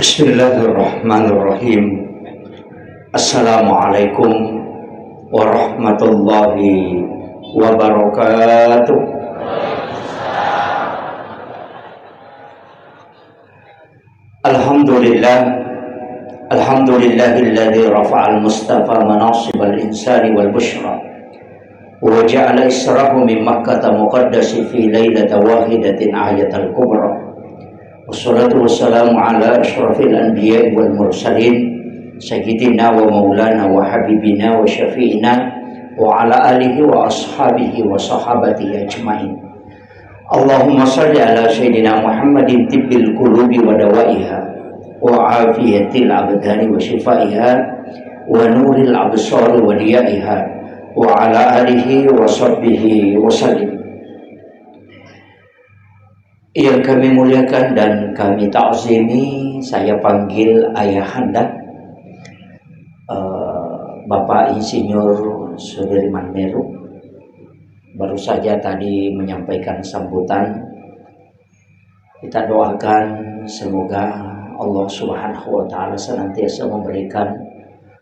Bismillahirrahmanirrahim. Assalamualaikum warahmatullahi wabarakatuh. Alhamdulillahilladzi rafa'al mustafa manasibal insani wal bushra wa ja'ala israhu min makkata muqaddasi fi lailata wahidatin ayatal kubra. Wassalatu wassalamu ala asyrafil anbiya wal mursalin sayyidina wa maulana wa habibina wa syafi'ina wa ala alihi wa ashabihi wa sahabatihi ajmain. Allahumma salli ala sayyidina Muhammadin tibbil qulubi wa dawaiha wa afiyatil abdani wa shifaiha wa nuril absari wa diyaiha wa ala alihi wa sahbihi wa sallim. Yang kami muliakan dan kami ta'zimi, saya panggil ayahanda, Bapak Insinyur Sudirman Meru, baru saja tadi menyampaikan sambutan. Kita doakan semoga Allah Subhanahu wa Ta'ala senantiasa memberikan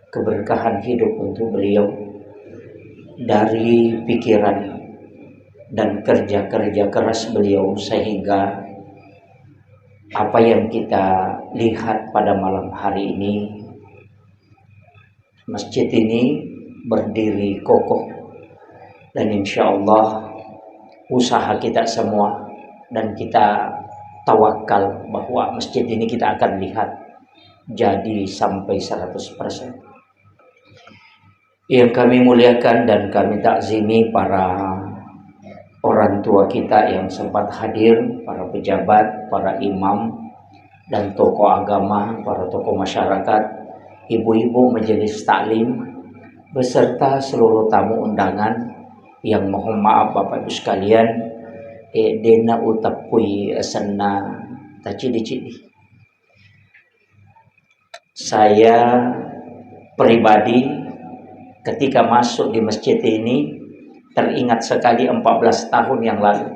keberkahan hidup untuk beliau, dari pikiran dan kerja-kerja keras beliau, sehingga apa yang kita lihat pada malam hari ini, masjid ini berdiri kokoh, dan insya Allah usaha kita semua dan kita tawakal bahwa masjid ini kita akan lihat jadi sampai 100%. Yang kami muliakan dan kami takzimi para orang tua kita yang sempat hadir, para pejabat, para imam dan tokoh agama, para tokoh masyarakat, ibu-ibu majelis taklim, beserta seluruh tamu undangan yang mohon maaf Bapak Ibu sekalian, dena utapui asana tacidi-cidi. Saya pribadi ketika masuk di masjid ini teringat sekali 14 tahun yang lalu.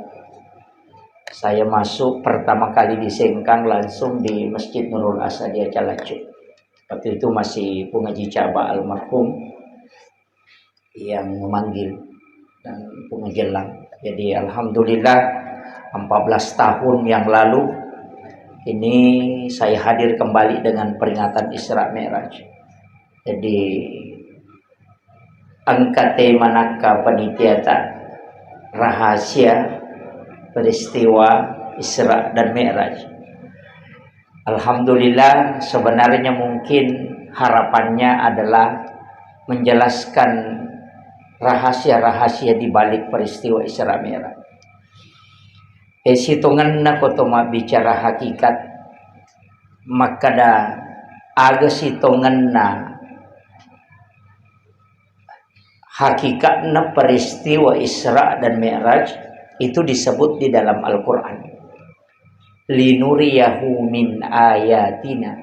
Saya masuk pertama kali di Sengkang langsung di Masjid Nurul Asadiyah Calacu. Waktu itu masih pengaji Caba almarhum yang memanggil dan pengejelang. Jadi alhamdulillah 14 tahun yang lalu ini saya hadir kembali dengan peringatan Isra Mi'raj. Jadi angkate manaka panitiata rahasia peristiwa Isra dan Mi'raj. Alhamdulillah, sebenarnya mungkin harapannya adalah menjelaskan rahasia-rahasia di balik peristiwa Isra Mi'raj. Situngan na ko bicara hakikat, maka da aga situngan na hakikatnya peristiwa Isra dan Mi'raj itu disebut di dalam Al-Quran, linuriyahu min ayatina,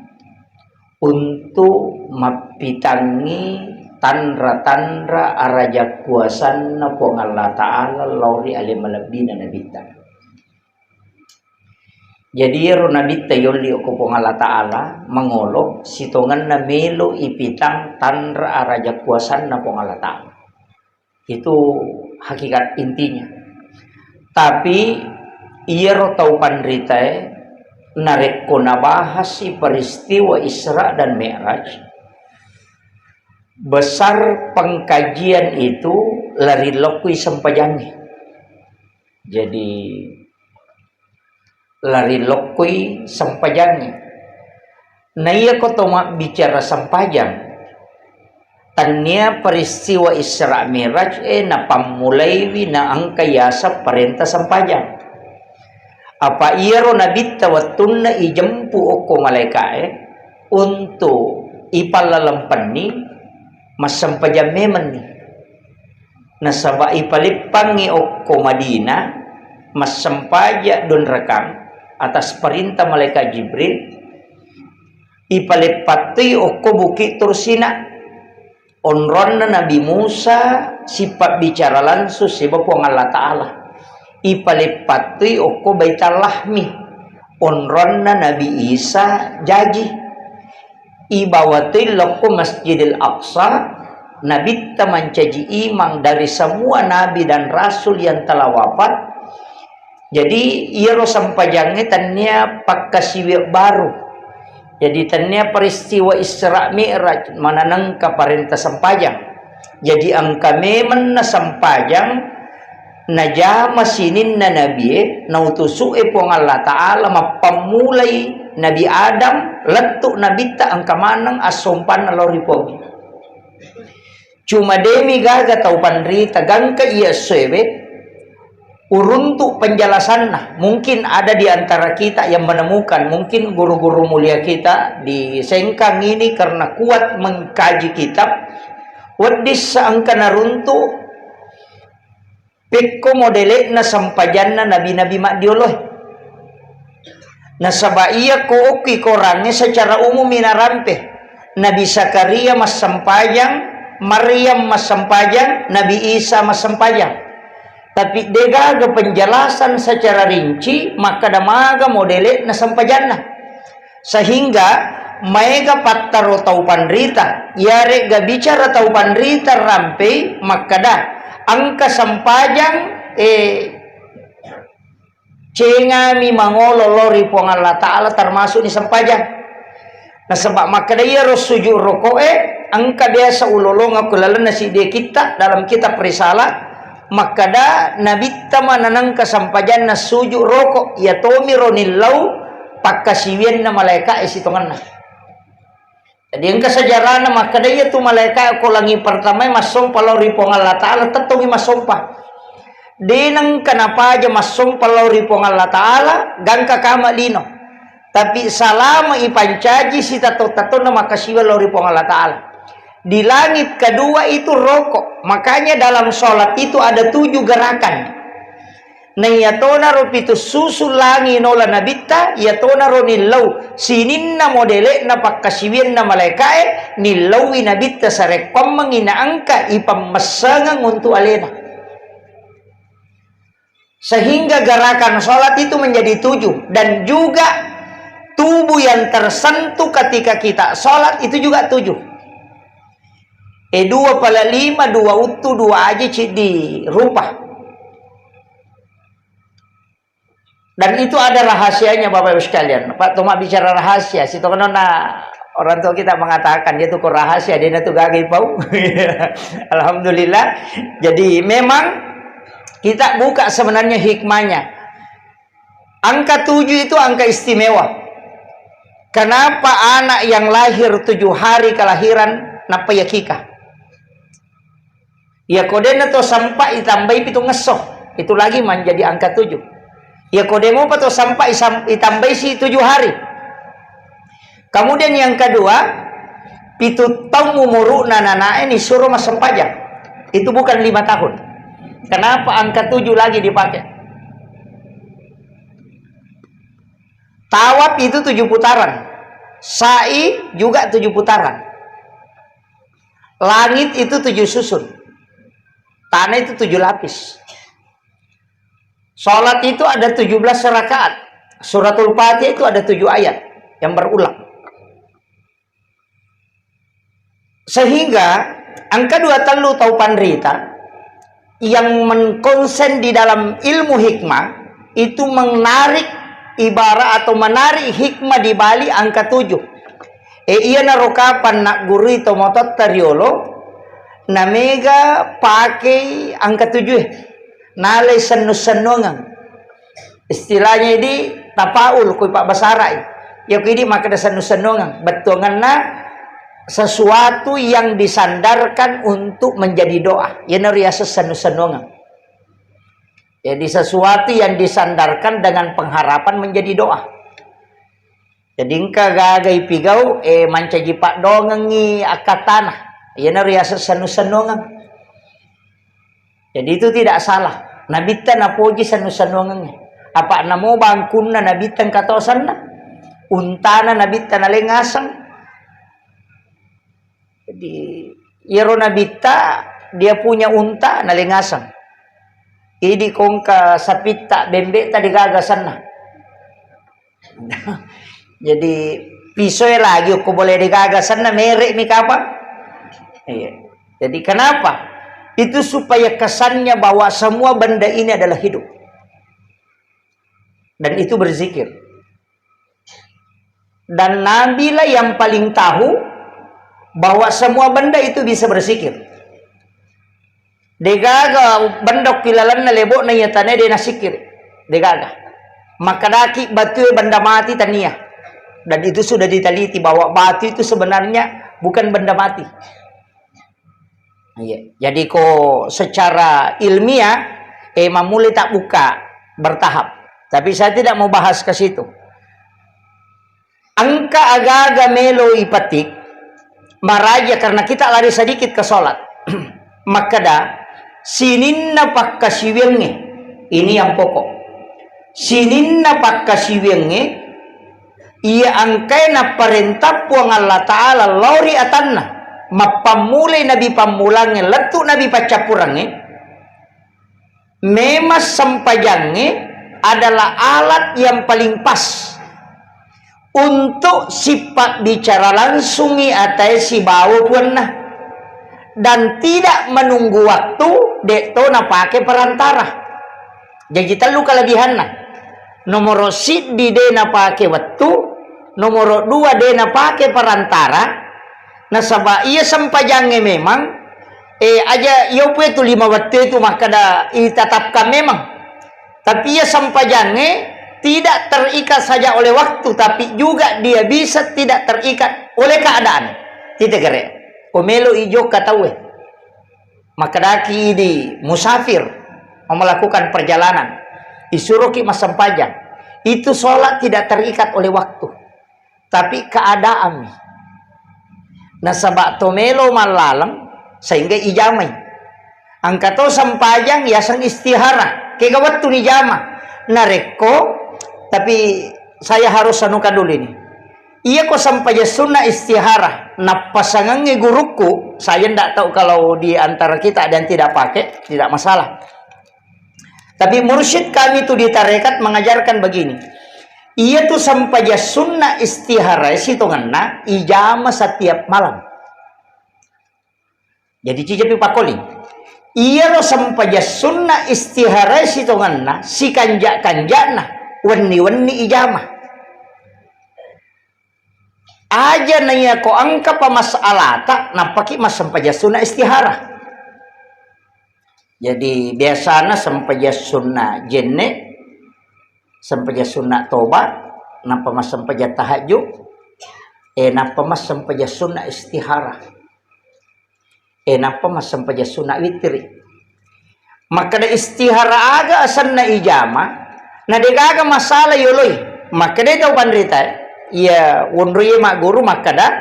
untuk mapitangi tandra-tandra arajak kuasan na po Allah Ta'ala lauri alimalabdina nabita. Jadi nabita yoli ko po Allah Ta'ala mengolok situngan na melo ipitang tandra arajak kuasan na po Allah Ta'ala. Itu hakikat intinya. Tapi ia tahu pandritae narek ko nabahas si peristiwa Isra dan Mi'raj. Besar pengkajian itu lari lokui sempajangnya. Jadi lari lokui sempajangnya. Nah ia ko tomak bicara sempajang. Tanya peristiwa Isra Mi'raj na pamulaiwi na ang kayasa perintah sampajang. Apa iro nabita watun na ijampu oko malaika untuk ipalalampan ni masampajang meman ni. Nasaba ipalipangi oko Madina masampaja don rekang atas perintah malaikat Jibril ipalipati oko bukit Tursina. Onron na Nabi Musa sifat bicara langsung sebab Allah Ta'ala ipalipati oko baitalahmi onronna Nabi Isa jaji ibawatil laku Masjidil Aqsa. Nabi mancaji imang dari semua nabi dan rasul yang telah wafat. Jadi iro sampajangnya tanya pakkasiwi baru. Jadi tanya peristiwa Isra Mi'raj mananang kaparenta sampajang. Jadi angka memen na sampajang najama sinin na nabi nautusu pong Allah Ta'ala mapamulay Nabi Adam letuk nabi ta angka manang asumpan na loripogi. Cuma demi gaga tau panrita gangka iya sebe uruntuk penjelasan. Mungkin ada di antara kita yang menemukan, mungkin guru-guru mulia kita di Sengkang ini karena kuat mengkaji kitab wadis saangka naruntu pekko modele na sampajanna nabi-nabi makdioloh na sabaiya ko oki korangnya secara umum minarampe Nabi Zakaria mas sampajang, Maryam mas sampajang, Nabi Isa mas sampajang. Tapi dega penjelasan secara rinci maka damaga modele na sampajanna. Sehingga maega pattaro tau panrita, yare ga bicara tau panrita rampe maka dah angka sampajang cengami mangolo lori pong Allah Ta'ala termasuk di sampajang. Nah sebab maka dia sujud rokoe angka biasa ulolong aku lalu nasi dia kita dalam kitab risalah maka dah nabi tamananang kasampajan na sujud rokok ya tomi ronillau pakkasiwian na malaika isitongan na. Jadi ang kasajaran na maka dah tu malaika ako langi pertama masong palori pong Allah Ta'ala tatungi masompa. Dinang kenapa aja masong palori pong Allah Ta'ala gangka kama lino. Tapi salama ipancaji si tato-tato na makasiwa lori pong Allah Ta'ala. Di langit kedua itu rokok. Makanya dalam sholat itu ada 7 gerakan. Na yatona ropitu susul langi nola nabita yatona ro nilau sinin na modele na pakkasiwin na malaikae nilawi nabita sa rekom manginaangka ipamasangang untuk alena. Sehingga gerakan sholat itu menjadi 7 dan juga tubuh yang tersentuh ketika kita sholat itu juga 7. 2 pala 5, 2 utuh, 2 aja di rupa. Dan itu ada rahasianya Bapak Ibu sekalian. Pak Toma bicara rahasia. Si Tokonona orang tua kita mengatakan dia tuh kok rahasia, dia tuh gagai pau. Alhamdulillah. Jadi memang kita buka sebenarnya hikmahnya. Angka 7 itu angka istimewa. Kenapa anak yang lahir 7 hari kelahiran napa yakika? Ya kodena to sampai itambai pitu ngesoh. Itu lagi menjadi angka 7. Ya kodemo pato sampai itambai si 7 hari. Kemudian yang kedua, pitu tahun umuru nananae ni suruh mas sempajang. Itu bukan 5 tahun. Kenapa angka 7 lagi dipakai? Tawaf itu 7 putaran. Sa'i juga 7 putaran. Langit itu 7 susun. Tanah itu 7 lapis. Sholat itu ada 17 rakaat. Suratul Fatihah itu ada 7 ayat yang berulang. Sehingga angka 2 telu tau panrita yang mengkonsen di dalam ilmu hikmah itu menarik ibarat atau menarik hikmah di bali angka 7. Iya narokapan nak guri tomotot tariolo namega pakai angka 7. Nalai senu-senungan. Istilahnya ini tapaul kui pak basarai. Ya kini maka ada senu-senungan. Betungan na sesuatu yang disandarkan untuk menjadi doa. Ya nariasa senu-senungan. Jadi sesuatu yang disandarkan dengan pengharapan menjadi doa. Jadi engka gagai pigau mancaji pak dongengi akatanah. Ya nariasa senu-senungan. Jadi itu tidak salah. Nabitan apoji sanu-sanungan. Apa namo bangkunna nabitan katosanna? Untana nabitan alengasang. Jadi yero nabita dia punya unta nalengasang. Idi kongka sapita bembe tadi gagasanna. Jadi pisau lagi aku boleh digagasan na merek mi kapal. Iya. Jadi kenapa? Itu supaya kesannya bahwa semua benda ini adalah hidup. Dan itu berzikir. Dan Nabi lah yang paling tahu bahwa semua benda itu bisa berzikir. Degaga bendok kilalan na lebo na yatane de nasikir. Degaga. Maka daki batu benda mati tania. Dan itu sudah diteliti bahwa batu itu sebenarnya bukan benda mati. Iya. Jadi kok secara ilmiah Imam mulai tak buka bertahap. Tapi saya tidak mau bahas ke situ. Angka agak-agak melo ipatik maraja karena kita lari sedikit ke sholat. Maka dah sininna pakkasiwenge ini yang pokok. Sininna pakkasiwenge ia angkai na perintah puang Allah Ta'ala lori atanna mapamulai nabi pamulange letu nabi pacapurange memas sampajange adalah alat yang paling pas untuk sifat bicara langsungi atau si bau pernah dan tidak menunggu waktu dekto na pakai perantara. Jadi telu kelebihanna. Nomor sit di dena pakai waktu, nomor 2 dena pakai perantara. Nah sabab ia sampajange memang aja yo itu 5 waktu itu maka dah ditetapkan memang. Tapi ia sampajange tidak terikat saja oleh waktu, tapi juga dia bisa tidak terikat oleh keadaan. Tidak kere. Omelo ijo katawe. Maka daki di musafir melakukan perjalanan. Disuruh ki mas sampajang. Itu sholat tidak terikat oleh waktu, tapi keadaan. Nah sabak tomelo malalang sehingga ijamai. Angkato sampajang ya sang istihara. Kega waktu ni jama. Nareko. Tapi saya harus sanukan dulu ini. Iya kok sampai sunnah istihara. Nah pasangannya guruku, saya tidak tahu kalau di antara kita ada yang tidak pakai, tidak masalah. Tapi mursyid kami itu di tarekat mengajarkan begini. Iya tuh sampai sunnah istihara situ ngena ijama setiap malam. Jadi cijapi pakoli. Iya lo sampai sunnah istihara situ ngena si kanjak-kanjakna. Wani-wani ijamah aja nanya ko angka pamasalah tak nampaki mas sampai sunnah istihara. Jadi biasanya sampai sunnah jenne sampai sunnah tobat napa mas sampai tahajud napa mas sampai sunnah istihara napa mas sampai sunnah witri. Maka da istihara aga asanna ijamah. Nah dekaga masalah yoloi maka dia tahu pandrita ia wonroye mak guru maka dah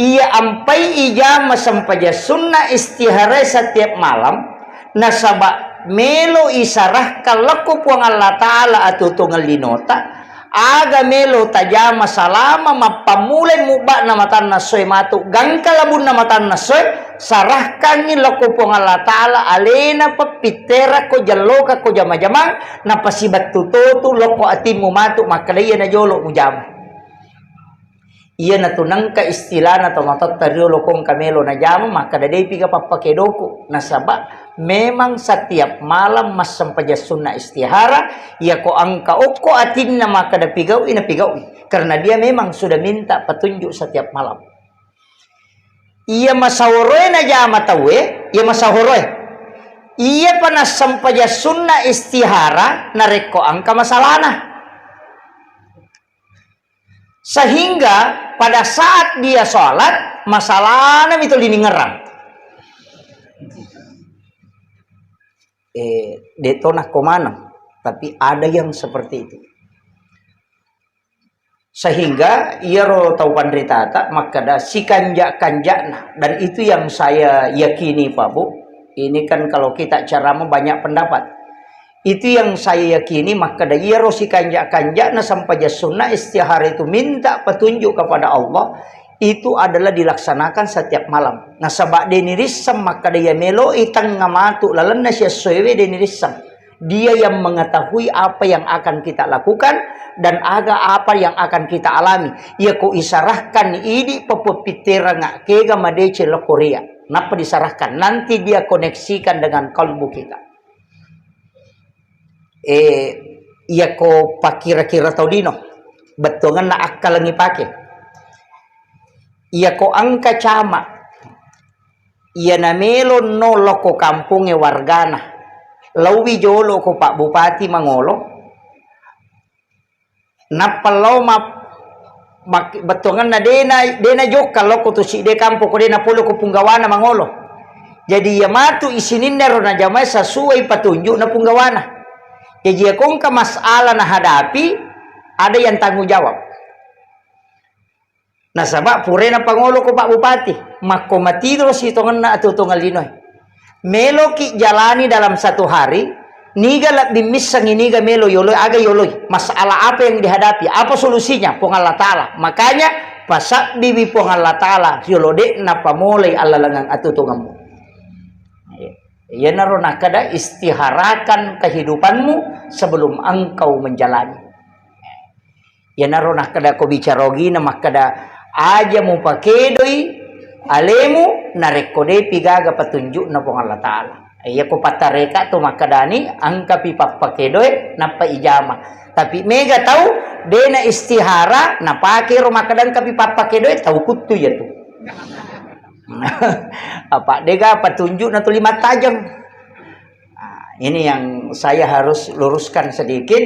ia ampai ijama sampai sunnah istihara setiap malam nasaba melo isarah kalau puang Allah Ta'ala atau tunggal linota aga melo tajama salama mapamulai mubak namatan nasoy matu gangkalabun namatan nasoy sarahkan ni lokupong Allah Ta'ala alena papitera ko jaloka ko jama-jamang napasibat tututu loko atimu matu makalaya na jolo mo jama. Iya na tunang ka istilah na tomatot tario lokong kamelo na jama maka dadepi ka papakedoku nasaba memang setiap malam mas sampaja sunnah istihara ya ko angka oko atin na maka dapigaw inapigaw karena dia memang sudah minta petunjuk setiap malam. Iya masahoroy na jama tawe, iya masahoroy. Iya panas sampaja sunnah istihara nareko angka masalana. Sehingga pada saat dia sholat masalahnya itu diningerang. Detonah komana, tapi ada yang seperti itu. Sehingga ia tahu pandritata maka dah si kanjak-kanjakna dan itu yang saya yakini Pak Bu. Ini kan kalau kita ceramah banyak pendapat. Itu yang saya yakini maka dah ia si kanjak-kanjakna sampai sunnah istihara itu minta petunjuk kepada Allah itu adalah dilaksanakan setiap malam. Nah sabak denirisam maka dia melo itang ngamatu lalan na siya suwe denirisam. Dia yang mengetahui apa yang akan kita lakukan dan apa yang akan kita alami. Ia ko isarahkan ini pepupitira ngak kega madece lo Korea. Napa disarahkan? Nanti dia koneksikan dengan kalbu kita. Ia ko pakira-kira tau dino. Betongan na akal ngi pake. Ia ko angka cama. Ia namelo no loko kampungnya wargana. Lawi jolo ko Pak Bupati Mangolo. Napalo betongan na dena jok kalau ko to si de kampo ko dena pulo ko punggawana Mangolo. Jadi ya matu isininda ro na jamay sesuai petunjuk na punggawana. Jadi kung ka masalah na hadapi ada yang tanggung jawab. Nah sabab pure na Pangolo ko Pak Bupati mako matidro si tongan na atutungal linoy. Melo ki jalani dalam satu hari, niga lebih misang niga melo yoloy aga yoloy. Masalah apa yang dihadapi? Apa solusinya? Pong Allah Ta'ala. Makanya pasak bibi pong Allah Ta'ala yolode na pamolay alalangang atutungamu. Ya narona kada istiharakan kehidupanmu sebelum engkau menjalani. Ya narona kada ko bicarogi na makada aja mu pakedoi alemu narekode pigaga petunjuk na pong Allah Ta'ala. Iya ko patareka to makadani angka pipa pakedoy na paijama. Tapi mega tahu dena istihara na pake ro makadan ka pipa pakedoy tahu kutu ya tu. Apa dega petunjuk na tu 5 tajam. Ini yang saya harus luruskan sedikit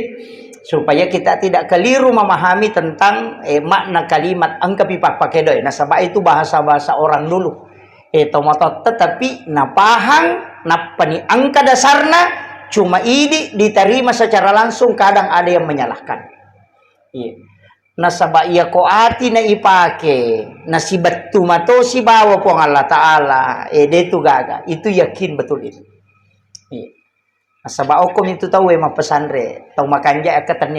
supaya kita tidak keliru memahami tentang makna kalimat angka pipa pakedoy. Nah sabab itu bahasa-bahasa orang dulu. Tomato tetapi napahang napani angka dasarna cuma ini diterima secara langsung, kadang ada yang menyalahkan. Nah sabab ia ko ati na ipake na si batu mato si bawa pong Allah Ta'ala detu gaga itu yakin betul itu. Sabab okom itu tahu emang pesandre tahu makanja akatan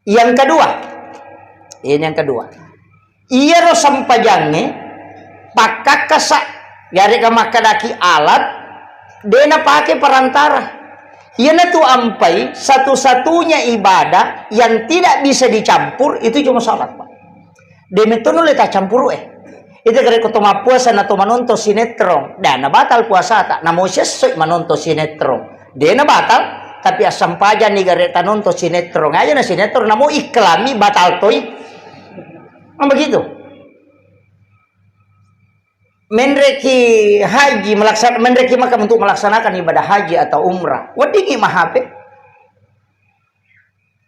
yang kedua. Ini yang kedua. Ia ro sampajange pakakasa yari ka makadaki alat dena pake perantara. Ia na tu ampai satu-satunya ibadah yang tidak bisa dicampur itu cuma salat, Pak. Demetono le ta campur Itu kare ko toma puasa na to manonton sinetron. Dan na batal puasa ta. Na mo sesoy manonton sinetron. De na batal tapi asam paja ni gare tanonton sinetron. Aja na sinetron na mo iklami batal toy. Begitu. Menreki haji menreki makam untuk melaksanakan ibadah haji atau umrah. Wadingi mahape.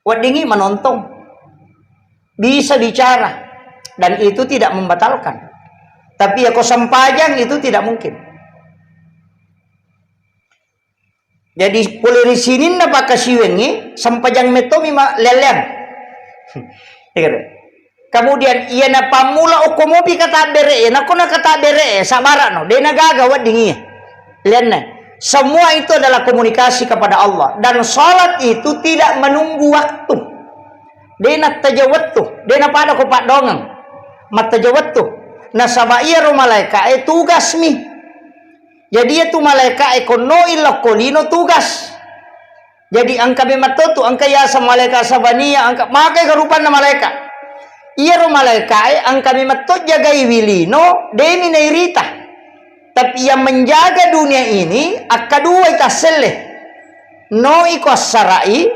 Wadingi menonton. Bisa bicara dan itu tidak membatalkan. Tapi ya kosong pajang itu tidak mungkin. Jadi boleh di sini napa kasiwengi sampajang metomi leleng. Kemudian ia na pamula okomopi kata bere, na kona kata bere, sabara no, dia na gagawat dingi. Lihat semua itu adalah komunikasi kepada Allah dan salat itu tidak menunggu waktu. Dia na tajawat tuh, dia na pada ko pak dongang, matajawat tuh. Nah sama iya ro malaika tugas mi. Jadi itu malaika no illa kolino tugas. Jadi angka bemato tu angka ya sama malaika sabania angka makai kerupan na malaika. Iya ro malaika angka bemato jagai wilino demi nairita. Tapi yang menjaga dunia ini akadua itaselle. No iko sarai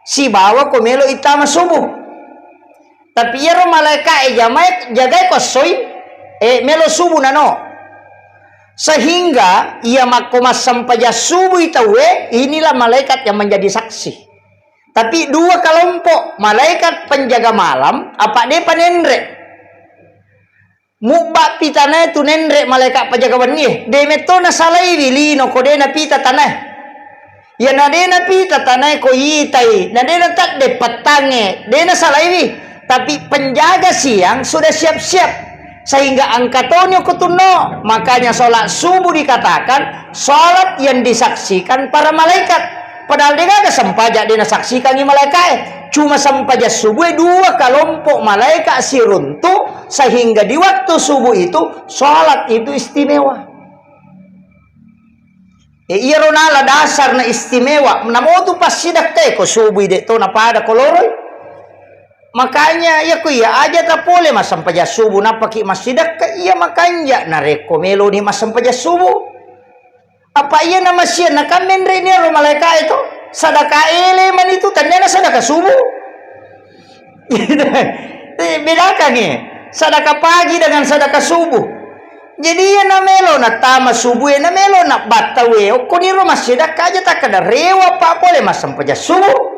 si bawa komelo itama subuh. Tapi iya ro malaika jamai jagai kosoi melo subuh nano. Sehingga ia makomas sampai subuh itawe inilah malaikat yang menjadi saksi. Tapi dua kelompok malaikat penjaga malam apa dia panendre. Mubak pitana itu nendre malaikat penjaga benih. De metona salai lino kodena pita tanah. Ya nadena pita tanah ko yitai. Nadena tak de patange. Dena salai tapi penjaga siang sudah siap-siap. Sehingga angkatonyo kutuno, makanya sholat subuh dikatakan sholat yang disaksikan para malaikat. Padahal dia ada sempajak dia saksikan ni malaikat. Cuma sempajak subuh dua kelompok malaikat siruntu sehingga di waktu subuh itu sholat itu istimewa. Iya ronala dasar na istimewa. Namo tu pas sidak ko subuh de to na pada koloroy. Makanya ya ku ya aja tak boleh masam paja subuh napaki masidak ka iya makanya na rekomelo ni masam paja subuh. Apa iya nama siya na kamendre ni ro malaika itu sadaka ele man itu tandanya sadaka subuh. Bedakan nih sadaka pagi dengan sadaka subuh. Jadi ya namelo na tama subuh ya namelo na batawe o kuniro masida kaja tak kada rewa pa boleh masam paja subuh.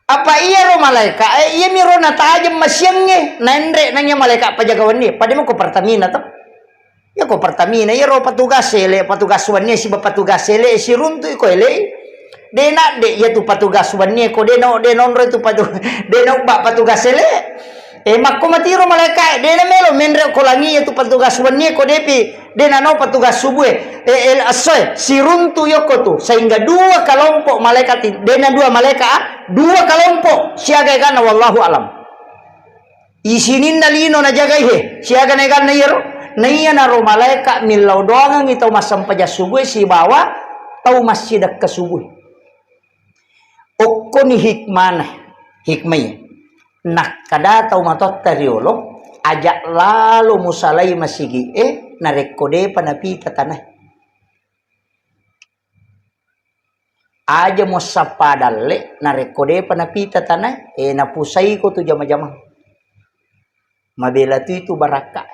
Apa iya ro malaika iya miro na tajam masyangnya nendre nanya malaika pajagawan ni pada mo ko Pertamina to. Ya ko Pertamina ya ro patugas ele patugas wannya si bapatugas ele si runtu ko ele. Dena de ya tu patugas wannya ko deno denonro tu patu deno ba patugas ele. Makko matiro malaika dena melo menre ko langi ya tu patugas wannya ko depi dena no patugas subuh el asoy si runtu yoko tu sehingga dua kelompok malaikat dena dua malaikat dua kelompok siaga kana wallahu alam. Isinin nalino na jaga he siaga na kana yero naiya na ro malaikat milau doangan itaw masam paja subuh si bawa tau masjid ke subuh. Okko ni hikmah nak kada tau matot tariolo ajak lalu musalai masigi narekode panapita tanah aja musapadalle narekode panapita tanah napusai ko tu jama-jama mabela tu itu baraka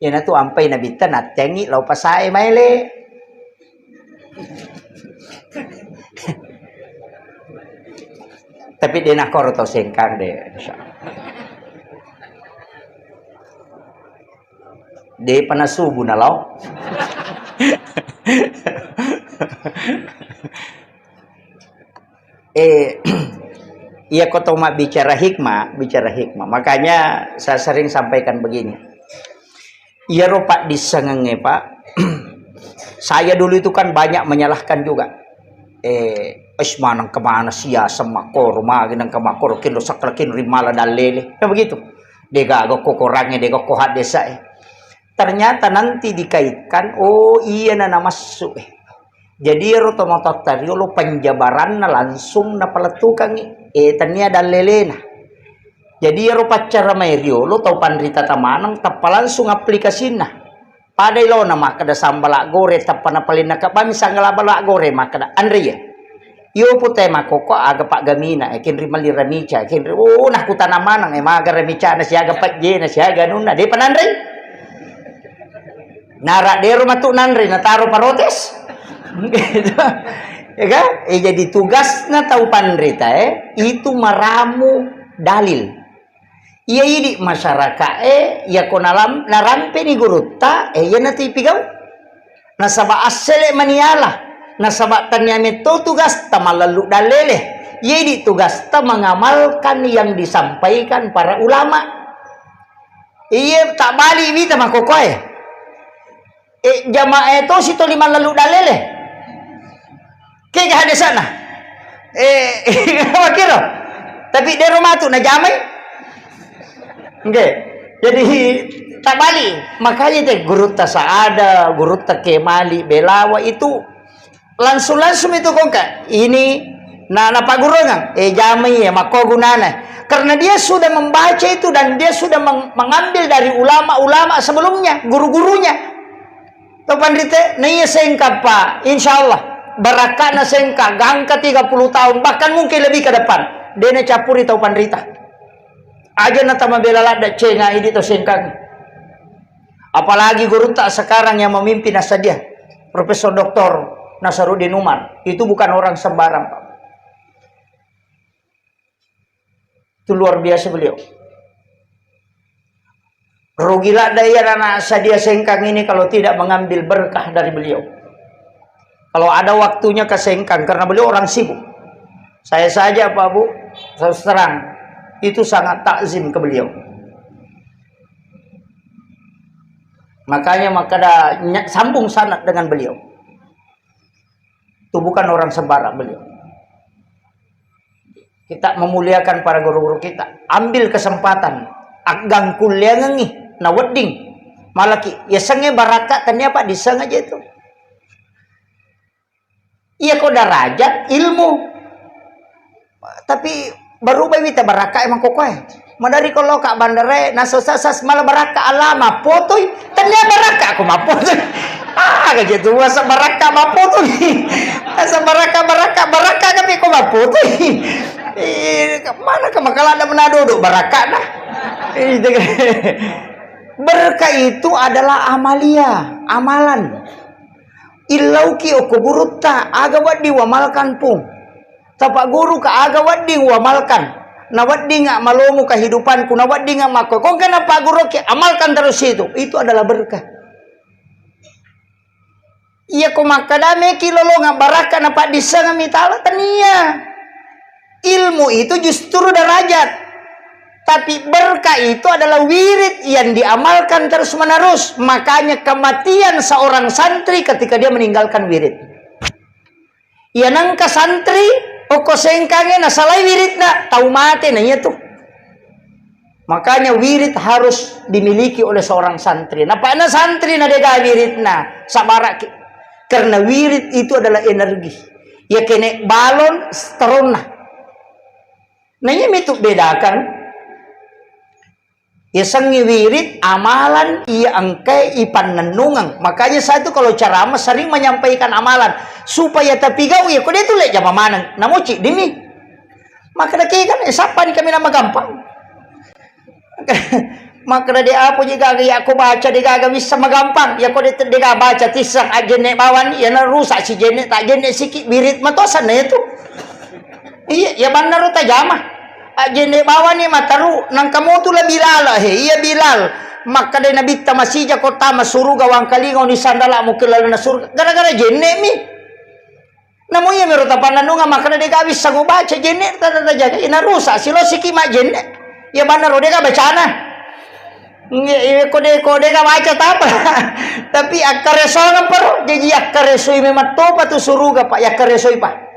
na tu ampai nabita natengi lau pasai maile tapi dia nak koro tau sengkang deh. Dia pernah subuh nalau. Iya kau tahu mak bicara hikmah. Makanya saya sering sampaikan begini. Iya ropak disengenge pak. Saya dulu itu kan banyak menyalahkan juga. Manang kemana sia semakor magin ang kamakor kilo saklakin rimala dalele. Begitu. Dega go kokorangnya dega ko hadesa ternyata nanti dikaitkan oh iya na namasuk jadi roto motot tari lo penjabaran na langsung na paletukan tania dalele na. Jadi ro pacara mairio lo tau pandrita tamanang tappa langsung aplikasiin na. Pada lo na makada sambala gore tappa na palin na kapami sangalabala gore makada andre ya. Yo po tema koko aga pak gamina kinri mali ramicha kinri nah kutanamanang maga ramicha na siya aga pak je na siya ganun na de panandre nara dero matu nandre na taro parotes gitu ya kan jadi tugas na tau pandrita itu maramu dalil iya idi masyarakat ya konalam narampe ni gurutta ya nanti pigau nasaba asele maniala nasabak tanya meto tugas ta malalu dalele jadi tugas ta mengamalkan yang disampaikan para ulama iya tak bali bita makokoy jamaah itu situ lima lalu dalele kaya ada sana wakiro tapi di rumah tu na jamai okay. Jadi tak bali makanya teh guru ta saada guru ta kemali belawa itu langsung itu kok ini nah pak guru kan jamai ya mako gunana karena dia sudah membaca itu dan dia sudah mengambil dari ulama-ulama sebelumnya guru-gurunya topan rite nih sengkap pak insyaallah barakana sengkap gangka 30 tahun bahkan mungkin lebih ke depan dia capuri topan rita aja na tama belala da cenga ini to sengkang apalagi guru tak sekarang yang memimpin asadia Profesor Dr. Nasaruddin Umar itu bukan orang sembarang Pak. Itu luar biasa beliau. Rugilah daya anak sadia sengkang ini kalau tidak mengambil berkah dari beliau. Kalau ada waktunya ke sengkang karena beliau orang sibuk. Saya saja Pak Bu, terus terang itu sangat takzim ke beliau. Makanya sambung sanad dengan beliau. Itu bukan orang sembarang beliau. Kita memuliakan para guru-guru kita. Ambil kesempatan. Agang kuliah ngi na wedding. Malaki, ya senge baraka tanya Pak diseng aja itu. Iya kok derajat ilmu. Tapi baru kita baraka emang kok madari kalau kak bandare nasosasas malah baraka alama potoi tanya baraka aku mapotoy. Kayak gitu masa baraka mapotoy. Asa baraka kami kok mapotoy. Mana ke makala ada menadodo baraka dah. Berkah itu adalah amalia, amalan. Ilauki okuburuta aga wadi wamalkan pun. Tapak guru ka aga wadi wamalkan. Na wadi nga malomo kehidupanku, na wadi nga mako. Kung kenapa guru ki amalkan terus itu adalah berkah. Iya ko makadame kilolo nga baraka na pa disa nga mitala tania. Ilmu itu justru derajat. Tapi berkah itu adalah wirid yang diamalkan terus-menerus. Makanya kematian seorang santri ketika dia meninggalkan wirid. Ia nangka santri, oko sengkange na salai wirid na, tahu mati na iya tuh. Makanya wirid harus dimiliki oleh seorang santri. Napa na santri na dega wirid na sabarak. Karena wirid itu adalah energi. Ya kene balon sterona. Nah ini itu bedakan. Ya sengi wirid amalan ia angkai ipan nenungang. Makanya saya itu kalau ceramah sering menyampaikan amalan supaya tapi gau ya kok dia tuh lek jama manang namuci dimi. Maka dah kan sapan kami nama gampang. Maka dia apa juga ya aku baca dia gak bisa magampang. Ya kok dia baca tisang ajene bawan ya na rusak si jene tak jene sikit wirid matosan itu. Iya ya benar uta jama. Jene bawa ni mataru nang kamu tu lah Bilal iya Bilal maka dia nabi tamasija kota masuru gawang kalingau ni sandala mukil lalu nasur gara-gara jene mi namu ya meru tapananunga maka dia gak bisa go baca jene tata jaga ina rusak silo siki mak jene ya benar dia gak bacana kode gak baca tapa tapi akareso ngamparo jadi akaresoi memang topa tu suruga pak akaresoi pak.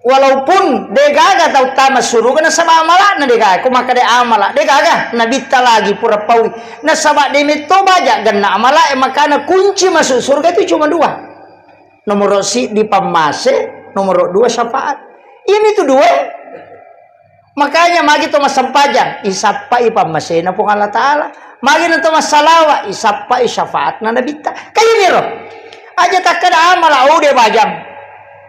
Walaupun degaga tau tama suruh na sama amala na degaga ko makade amala degaga na bitta lagi pura pawi na sama demi to baja ganna amala makana kunci masuk surga itu cuma dua. Nomor si di pamase, nomor 2 syafaat. Ini tuh dua. Makanya magi to masampajang isappa ipamase na pung Allah taala. Magi na to masalawa isappa syafaat na nabitta. Kayo niro. Aja takada amala o de bajang.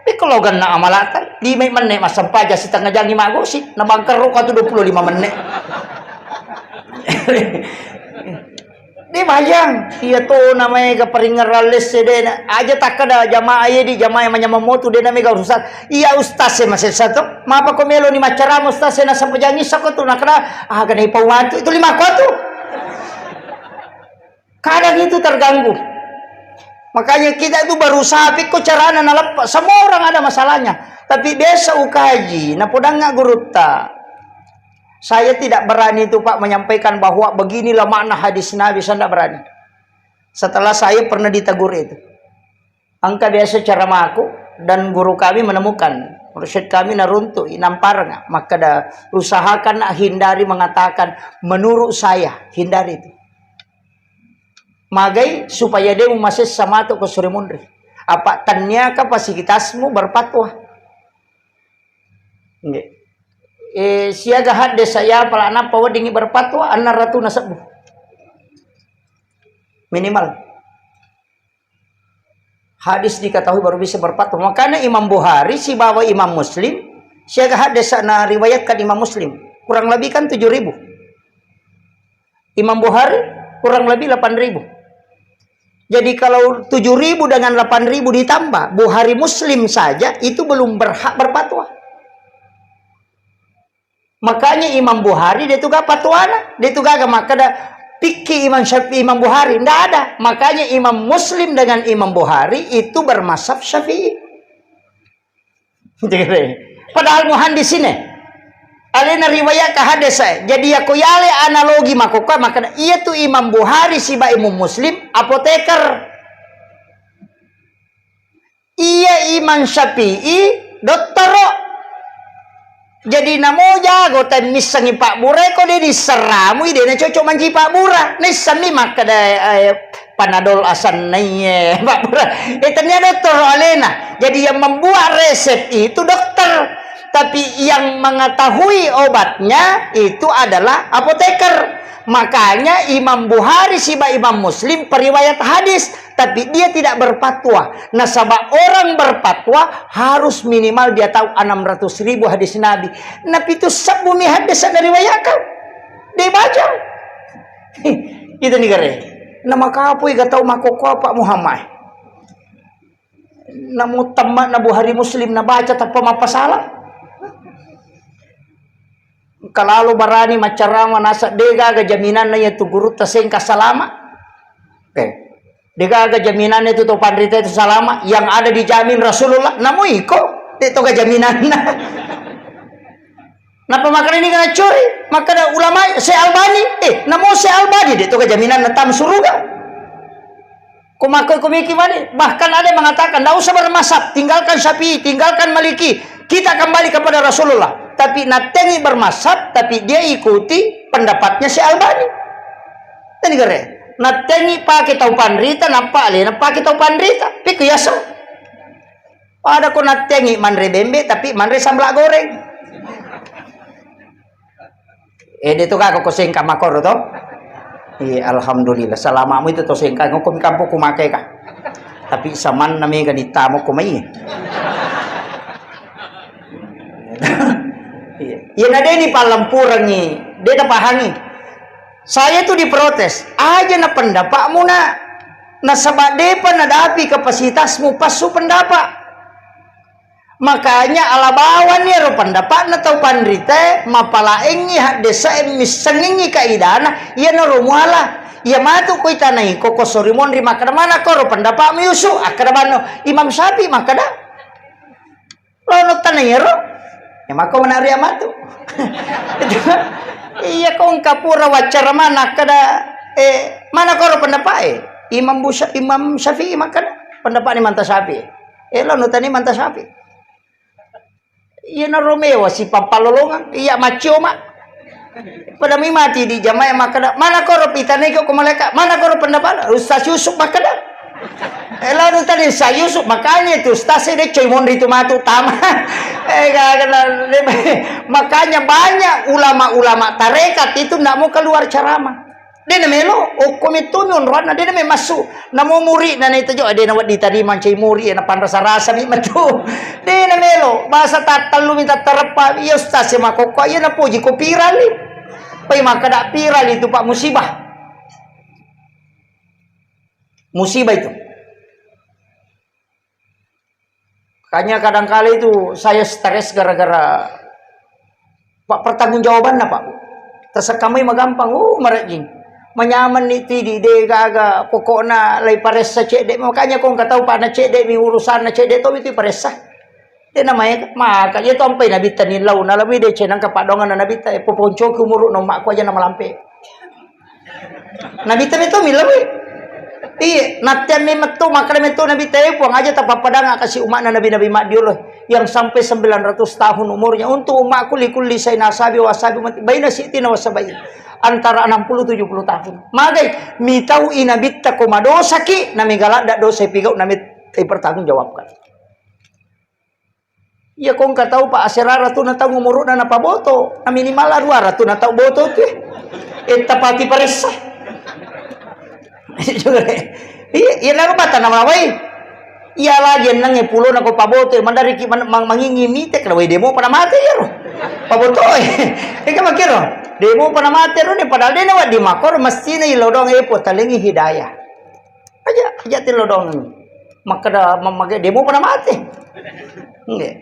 Tapi kalau gana amalatan 5 menit mas sampaja setengah jam 5 gosip na bangkerok atau 25 menit. Di bayang iya tuh namanya keperingalis sedena aja tak ada jamaah di jamaah yang memotu dia namanya ustaz. Iya ustaz masih satu. Mapa ko melo ni macara ustaz na sampajangi sako tuh nak gana ipawantu itu 5 kotu. Kadang itu terganggu. Makanya kita itu berusaha pikir carana nalap. Semua orang ada masalahnya. Tapi biasa ukaji. Napodang nggak guruta. Saya tidak berani itu Pak menyampaikan bahwa beginilah makna hadis Nabi. Saya tidak berani. Setelah saya pernah ditegur itu. Angka biasa cara maku. Dan guru kami menemukan. Mursyid kami naruntuk. Nampar nggak. Maka dah usahakan hindari mengatakan. Menurut saya. Hindari itu. Magai supaya dia masih sama tu ke suri mundri. Apa tanya kapasitasmu berpatwa? Nggih. Siaga hadde saya pala napa wadingi berpatwa anna ratu nasabu. Minimal. Hadis diketahui baru bisa berpatwa. Makanya Imam Bukhari si bawa Imam Muslim, siaga hadde sana riwayatkan Imam Muslim. Kurang lebih kan 7.000. Imam Bukhari kurang lebih 8.000. Jadi kalau 7.000 dengan 8.000 ditambah, Bukhari Muslim saja itu belum berhak berfatwa. Makanya Imam Bukhari dia tu gak fatwana, dia tu gak maka ada fikih Imam Syafi'i Imam Bukhari, tidak ada. Makanya Imam Muslim dengan Imam Bukhari itu bermazhab Syafi'i. Padahal muhandis ini alena riwayat ke hadis saya. Jadi aku yale analogi makoka maka iya tu Imam Bukhari si ba Imam Muslim apoteker. Iya Imam Syafi'i dokter. Jadi namo jago temis sangi Pak Bura ko dia diseramu dia na cocok manji Pak Bura. Ni sami maka panadol asan naya Pak Bura. Ternyata dokter alena. Jadi yang membuat resep itu dokter, tapi yang mengetahui obatnya itu adalah apoteker. Makanya Imam Bukhari siba Imam Muslim periwayat hadis, tapi dia tidak berfatwa. Nah, sabab orang berfatwa harus minimal dia tahu 600.000 hadis Nabi. Nabi itu sabumi hadis dari riwayatkan. Dia baca. Itu nih kare. Nama kapu iga tahu makoko Pak Muhammad. Namu tamat na Bukhari Muslim na baca tanpa mapasalah. Kalau barani macarama nasa dega ga jaminan na itu guru taseng kasalama. Dega ga jaminan itu to pandrita itu salama yang ada dijamin Rasulullah. Namu iko itu ga jaminan na. Napa makanya ini kena curi? Maka ulama Syekh Albani, namu Syekh Albani itu ga jaminan na tam surga. Kumakai kumiki mani. Bahkan ada yang mengatakan, tidak usah bermasab, tinggalkan Syafi'i, tinggalkan Maliki, kita kembali kepada Rasulullah. Tapi natengi bermasab, tapi dia ikuti pendapatnya Syekh Albani. Tadi kare, natengi pakai tahu pandrita, nampak le, pakai tahu pandrita, tapi kuyasa. Ada ko natengi manre bembe, tapi manre sambal goreng. Dia tu kak ko singka makor tu. Iya, alhamdulillah. Selamamu itu to singka ngukum kampo kumakai kah. Tapi saman nami ganita mo kumai. Yang ada ini palampuran nih, dia tak pahangi. Saya tuh diprotes, aja na pendapatmu na sabak depan nadapi kapasitasmu pasu pendapat. Makanya ala bawan ni ro pendapat na tau pandrite mapalaengi hak desa misengingi kaidana ya na romuala. Ya matu ko itanai ko sorimon ri makada mana ko ro pendapatmu yusu akada mano Imam Syafi'i makada. Lo tanai ro. Ya maka menari amatu. Iya kong kapura wacara mana kada mana koro pendapat Imam Syafi'i makada pendapat ni manta Syafi'i. Lo nutani manta Syafi'i. Iya na Romeo si pampalolongan iya macioma. Pada mi mati di jamaah makada mana koro pitane ko malaikat mana koro pendapat Ustaz Yusuf makada. Lalu tadi saya Yusuf makanya itu stase de coimon itu matu tama. Makanya banyak ulama-ulama tarekat itu nak mau keluar ceramah. Dia namelo komitunun rana dia namanya masuk. Namo muri na itu jo dia nawat ditadi mancai muri na panrasa-rasa mi matu. Dia namelo bahasa tatalu minta terpa ya ustaz makoko ya na puji ko viral ni. Pai makada viral itu Pak musibah. Musibah itu. Makanya kadang-kala itu saya stres gara-gara Pak pertanggungjawaban Pak. Tersekamai magampang marajing. Menyaman itu di gaga pokokna lai paresa cedek makanya kong katau Pak na cedek mi urusan na cedek to itu paresa. Dia namanya maka dia tompai nabi tanin lau na labi de cenang kapadongan na nabi ta poponco ku muruk no mak ko aja nama lampe. Nabi tamin to milawi. Iya, natian memetu makanya metu Nabi Tayyib puang aja tak padang kasih umat Nabi mak dia loh yang sampai 900 tahun umurnya untuk umatku likulli say nasabi wasabi mati baina sitina wasabai antara 60 70 tahun. Magai mitau inabitta komadosa ki nami galak dak dosa pigau nami pertanggung jawabkan. Iya kong katau Pak Aserara tu natau ngumuruk na napaboto na minimal 200 natau boto tu tapati paresa. Iya lalu bata nama wai. Iya lagi nang pulo na ko paboto mandari ki mangingimi tek lawai demo pada mati ya ro. Paboto ka makiro. Demo pada mati ro ni padahal dia nawat di makor mesti na ilodong talingi hidayah. Aja tilodong. Maka da mamagai demo pada mati. Nggih.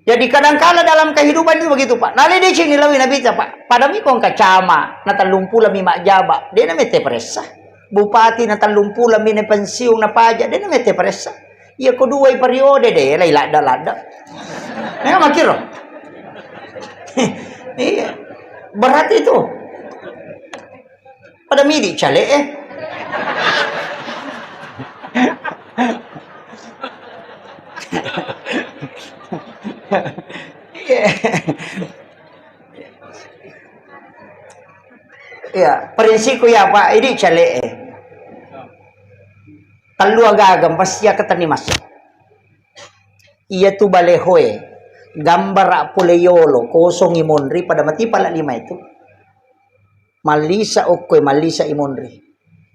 Jadi kadang-kala dalam kehidupan itu begitu Pak. Nali dia sini lawi nabi Pak. Padami kong kacama na talumpu lami mak jaba. Dia na mete presah. Bupati na talumpu lami na pensiung na pajak dia na mete presa. Iya ko dua periode deh lai lada. Nggak makiro. Iya. Berat itu. Pada midi cale Ya, prinsipku ya Pak, ini cale. Kalau agak pasti ya ketani masuk. Iya tu balehoe. Gambar apuleyolo kosong imonri pada mati pala 5 itu. Malisa okoy, malisa imonri.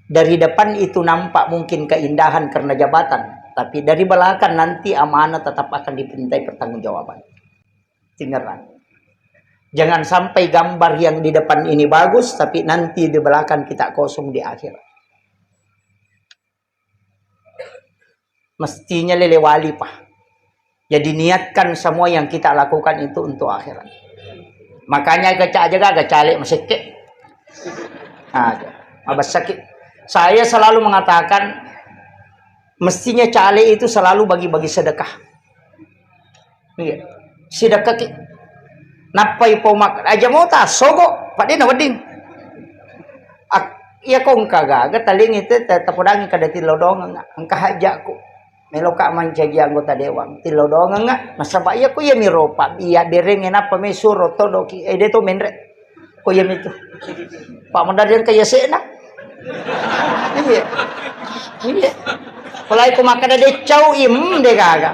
Dari depan itu nampak mungkin keindahan karena jabatan, tapi dari belakang nanti amanah tetap akan dipintai pertanggungjawaban. Tinggalan. Jangan sampai gambar yang di depan ini bagus, tapi nanti di belakang kita kosong di akhirat. Mestinya lelewali Pak. Jadi niatkan semua yang kita lakukan itu untuk akhirat. Makanya keca aja gak calik masih ke. Abas sakit. Saya selalu mengatakan mestinya calik itu selalu bagi-bagi sedekah. Iya. Sedekah ke. Napai po mak aja mau ta sogo padi na wading. Iya kong kagaga taling itu tapudangi kada tilodong angka haja ko. Meloka man jadi anggota dewan tilodong nga nasaba iya ko ya miropa iya dereng apa me suro todo ki deto menre. Ko ya itu. Pak mandarian kaya sena. Iya. Iya. Kulai ko makada de chau im de gaga.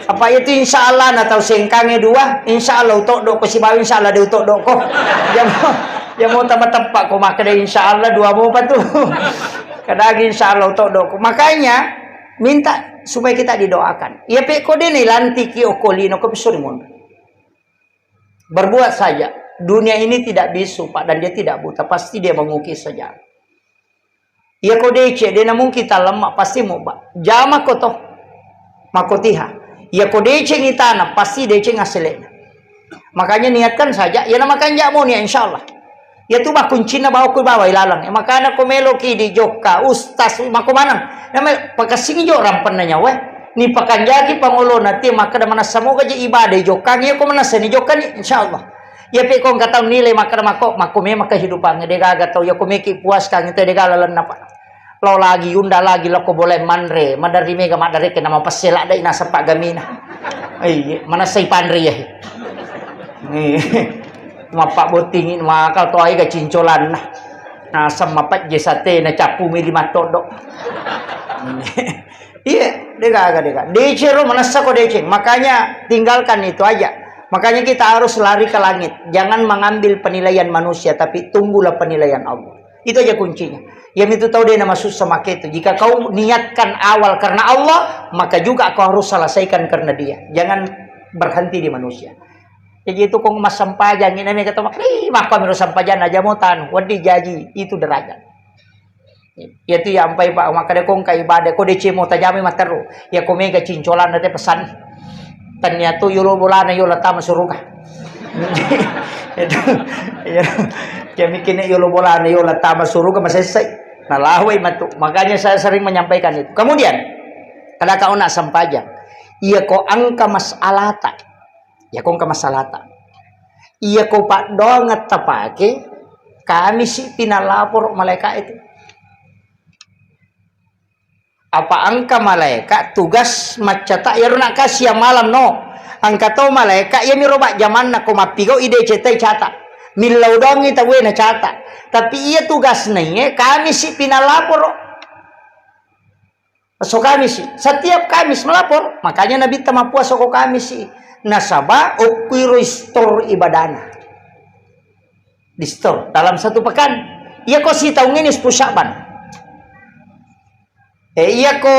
Apa itu insya Allah na tahu sengkangnya 2 insya Allah utok dok ko si bawi insya Allah de utok dok ko. Ya mau tempat ko makada insya Allah 2 mau apa tuh. Kadang insya Allah utok dok ko. Makanya minta supaya kita didoakan. Ya pe ko de lanti ki okolino ko pisurimun. Berbuat saja. Dunia ini tidak bisu Pak dan dia tidak buta, pasti dia mengukis saja. Ya ko dece dia namun kita lemah pasti mau jama ko toh makotiha. Ya ko dece ngitana pasti dece ngaselena. Makanya niatkan saja. Ya namakan jamu nih insyaallah. Ya tu bah kuncina bawa ku bawa ilalang. Ya makana ko meloki di joka ustaz mako manang. Nama pakasing jo rampananya weh. Ni pakanjaki pangulo nanti maka mana semoga je ibadah jokang ya ko mana seni jokan insyaallah. Ya pe kong katau nilai maka me maka kehidupan de gaga tau ya ko meki puas kang itu de galalan apa. Lo lagi unda lagi lo ko boleh manre madari mega madari ke nama pasela ada ina sepak gamina. Mana sai pandri ya. Mapak botingin makal to ai ga cincolan nah sama pat je sate na capu mi 5 todok. Iya, dega. DC ro manasa ko DC. Makanya tinggalkan itu aja. Makanya kita harus lari ke langit. Jangan mengambil penilaian manusia, tapi tunggulah penilaian Allah. Itu aja kuncinya. Yang itu tahu dia nama susah make itu. Jika kau niatkan awal karena Allah, maka juga kau harus selesaikan karena dia. Jangan berhenti di manusia. Jadi itu kong mas sampajan ini kata mak, maka miro sampajan aja mau tan, wadi jaji itu derajat. Ya itu ya ampai Pak maka de kong kai ibadah ko de cemo tajami materu. Ya ko mega cincolan nate pesan. Ternyata yulo bulana yulo tama suruga. Itu ya kemikine yulo bulana yulo tama suruga masesai. Nah lahwai matu. Makanya saya sering menyampaikan itu. Kemudian kada kau nak sampajan. Iya ko angka masalata. Ya ko angka masalata. Iya ko pak doang ngetapake kami si pinalapor malaikat itu. Apa angka malaikat tugas macata ya nak kasih malam no angka to malaikat ya miroba zaman nak ko mapigo ide cetai cata milau dong ita we na cata tapi ia tugas nih kami si pinalapor so kami si setiap Kamis melapor makanya Nabi tamapuas ko kami si nasaba ukiro store ibadana di store dalam 1 pekan ia ko si tahun ini 10 Syaban. Iya ko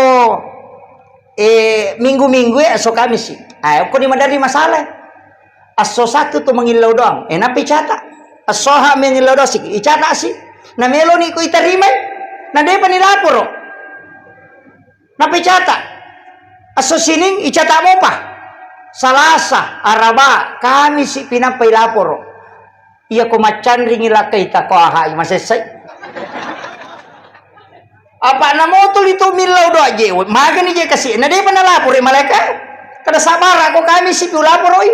minggu-minggu so Kamis sih. Ko di madari masalah. Aso 1 tu mengilau doang. Napi cata. Aso ha mengilau doang sih. Icata sih. Na melo ni ko itarima. Na de panilapor. Napi cata. Aso sining icata mo pa. Salasa, Araba, Kamis si pinapay lapor. Iya ko macan ringila kay ta ko ahay masesay. Apa namo tuh itu milau doa je, maga ni je kasih. Na dia pernah lapor malaikat. Kada sabar aku kami si lapor oi.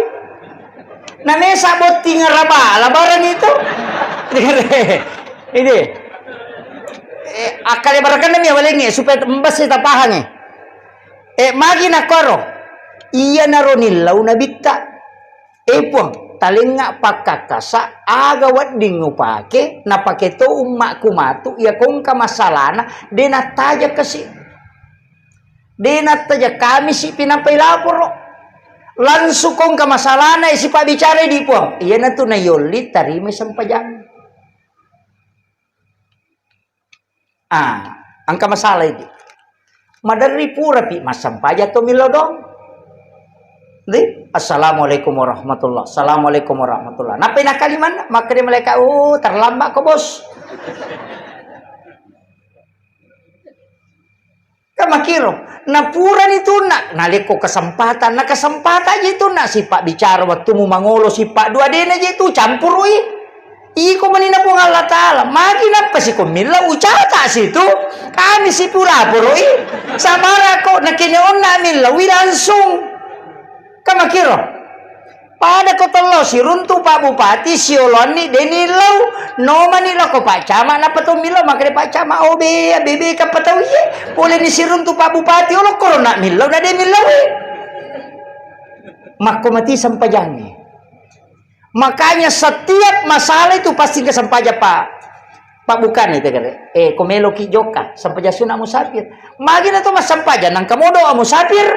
Na me sabot tinggal labaran itu. Ini. Akal barakan na walingi supaya mbas kita pahang magi na koro. Iya na ronilaw na bitta. Puang talinga pakakasa agawat dingupake na paketo ummaku matu ya kong kamasalana denataja kasi denataja kami si pinapay lapor lansu kong kamasalana isi pabicara di Puang iya na to na yoli tarime sampajang ang kamasala ini madari pura pi masampaja to milodong di assalamualaikum warahmatullah assalamualaikum warahmatullah napa nakaliman makanya mereka terlambat ko bos kamakiro napura nito naliko kesempatan aja itu si Pak bicara waktu mu mangolo si Pak dua dena aja itu campur iko manina po Allah Ta'ala makin apa si kumila ucata situ kami si pura puroi samara ko nakinion namin lawi langsung kamakiro pada kotolo si runtu Pak Bupati si oloni denilau no manila ko Pak Cama na patumilo makre Pak Cama bebe kapataw ye boleh ni si runtu Pak Bupati olo korona milau na de milau makomati sampajangi makanya setiap masalah itu pasti kesampaja Pak bukan itu kare komelo ki joka sampaja suna musafir magina to masampaja nang kamodo musafir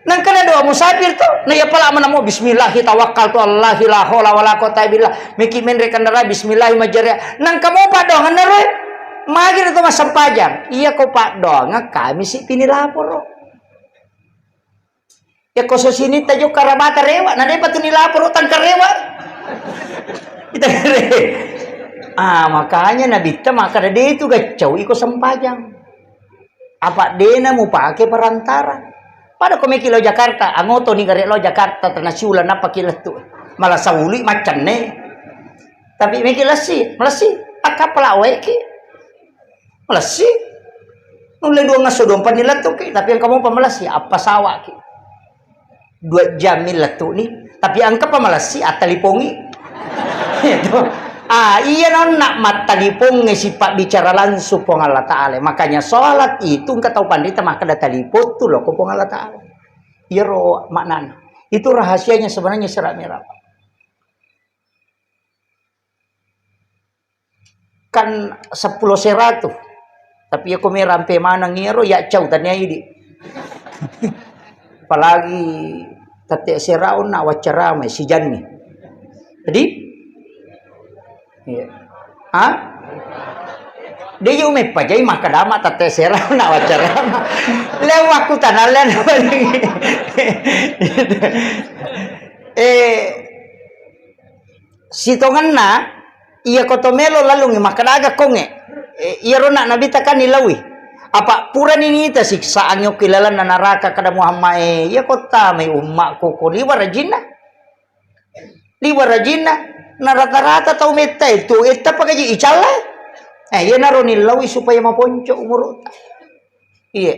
nang kana doa musafir to na ya pala manamo bismillah tawakkaltu allahi la haula wala quwata billah miki men rekandara bismillah majariya nang kamo pa dong nare magir to masampajang iya ko pa dong kami si pinilapor ya ko so sini tajo karabata rewa na de patu nilapor utang karewa kita makanya nabita maka de itu gacau iko sampajang apa dena mu pake perantara pada komiki lo Jakarta, angoto ni gare lo Jakarta ternasiulan apa kilas tu, malah sauli macan ne. Tapi miki lesi, akapala ki, melasi. Nulai dua ngaso dua panilat tu ki, tapi yang kamu pemelasi apa sawa ki. 2 jam milat tu ni, tapi angka pemelasi atalipongi. Itu. Iya non nak matalipong si Pak bicara langsung pong Allah Ta'ala. Makanya sholat itu enggak tahu pandita maka ada talipot tuh loh pong Allah Ta'ala. Iya roh maknanya. Itu rahasianya sebenarnya serak merah. Kan 10 seratu. Tapi aku merampe mana ngiro ya cau tanya ini. Apalagi tete seraun nak wacara mai si Janni. Jadi iya. Dia ume pajai maka dama tate serau na wacara. Lewat ku tanalan. Sitongan na iya kotomelo lalu ngi makadaga konge. Iya rona nabi takan ilawi. Apa pura ini ta siksaan yo kilalan na naraka kada Muhammad iya kota may umma ko liwar rajina. Liwar rajina. Na rata-rata tau meta itu eta pagaji icala iya naronin lawi supaya maponco umur iya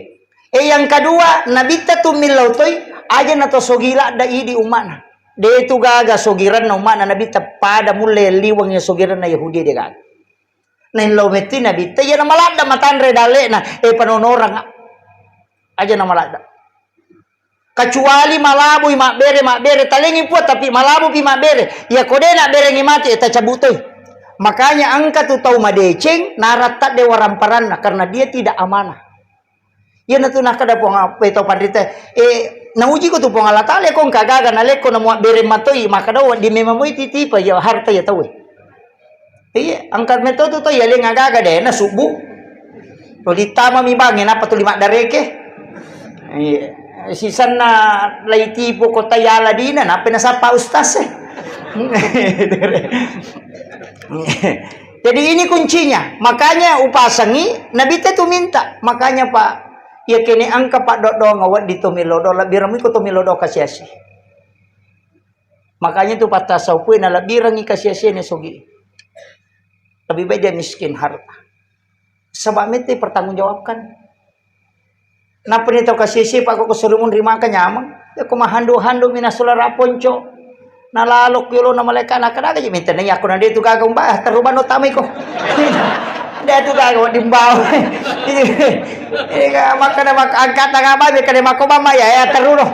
yang kedua nabita tumilaw toy aja na to sogila da idi umana de itu gaga sogiran na umana nabita pada mulai liwang ya sogiran na Yahudi de gaga na inlaw meti nabita ya na malada matanre dale na panonorang aja na malada kecuali malabu mak bere talengi puat tapi malabu pi mak bere ya kode nak bere mati eta cabutoy makanya angka tu tau madeceng narata de waramparan karena dia tidak amanah ya natu nak kada pong peto pandita nauji ko tu pong Allah Taala ko kagaga na leko na mak bere matoi maka daw di memamoi titipa ya harta ya tawe iya angkat metodo to ya le ngagaga de na subuh to ditama mi bangin apa tu 5 dareke iya sisan na laiti po ko tayala dina na pinasapa ustas Jadi ini kuncinya. Makanya upasangi Nabi itu minta. Makanya Pak ya kene angka Pak dodo ngawat di tomilodo labirami ko tomilodo kasiasi. Makanya itu Pak tasawuf na labirangi kasiasi ne sogi. Lebih baik dia miskin harta. Sebab mete pertanggungjawabkan. Napa ni tau kasih Pak ko keserumun rima ka nyamang ya ko mahando-hando minasulara ponco nalalok yolo na maleka na kada ji minta na ako na dito gagawin ba taruban no tamay ko dito gagawin dimbaw ka maka na angkat na ba kada mako mamaya ya taruno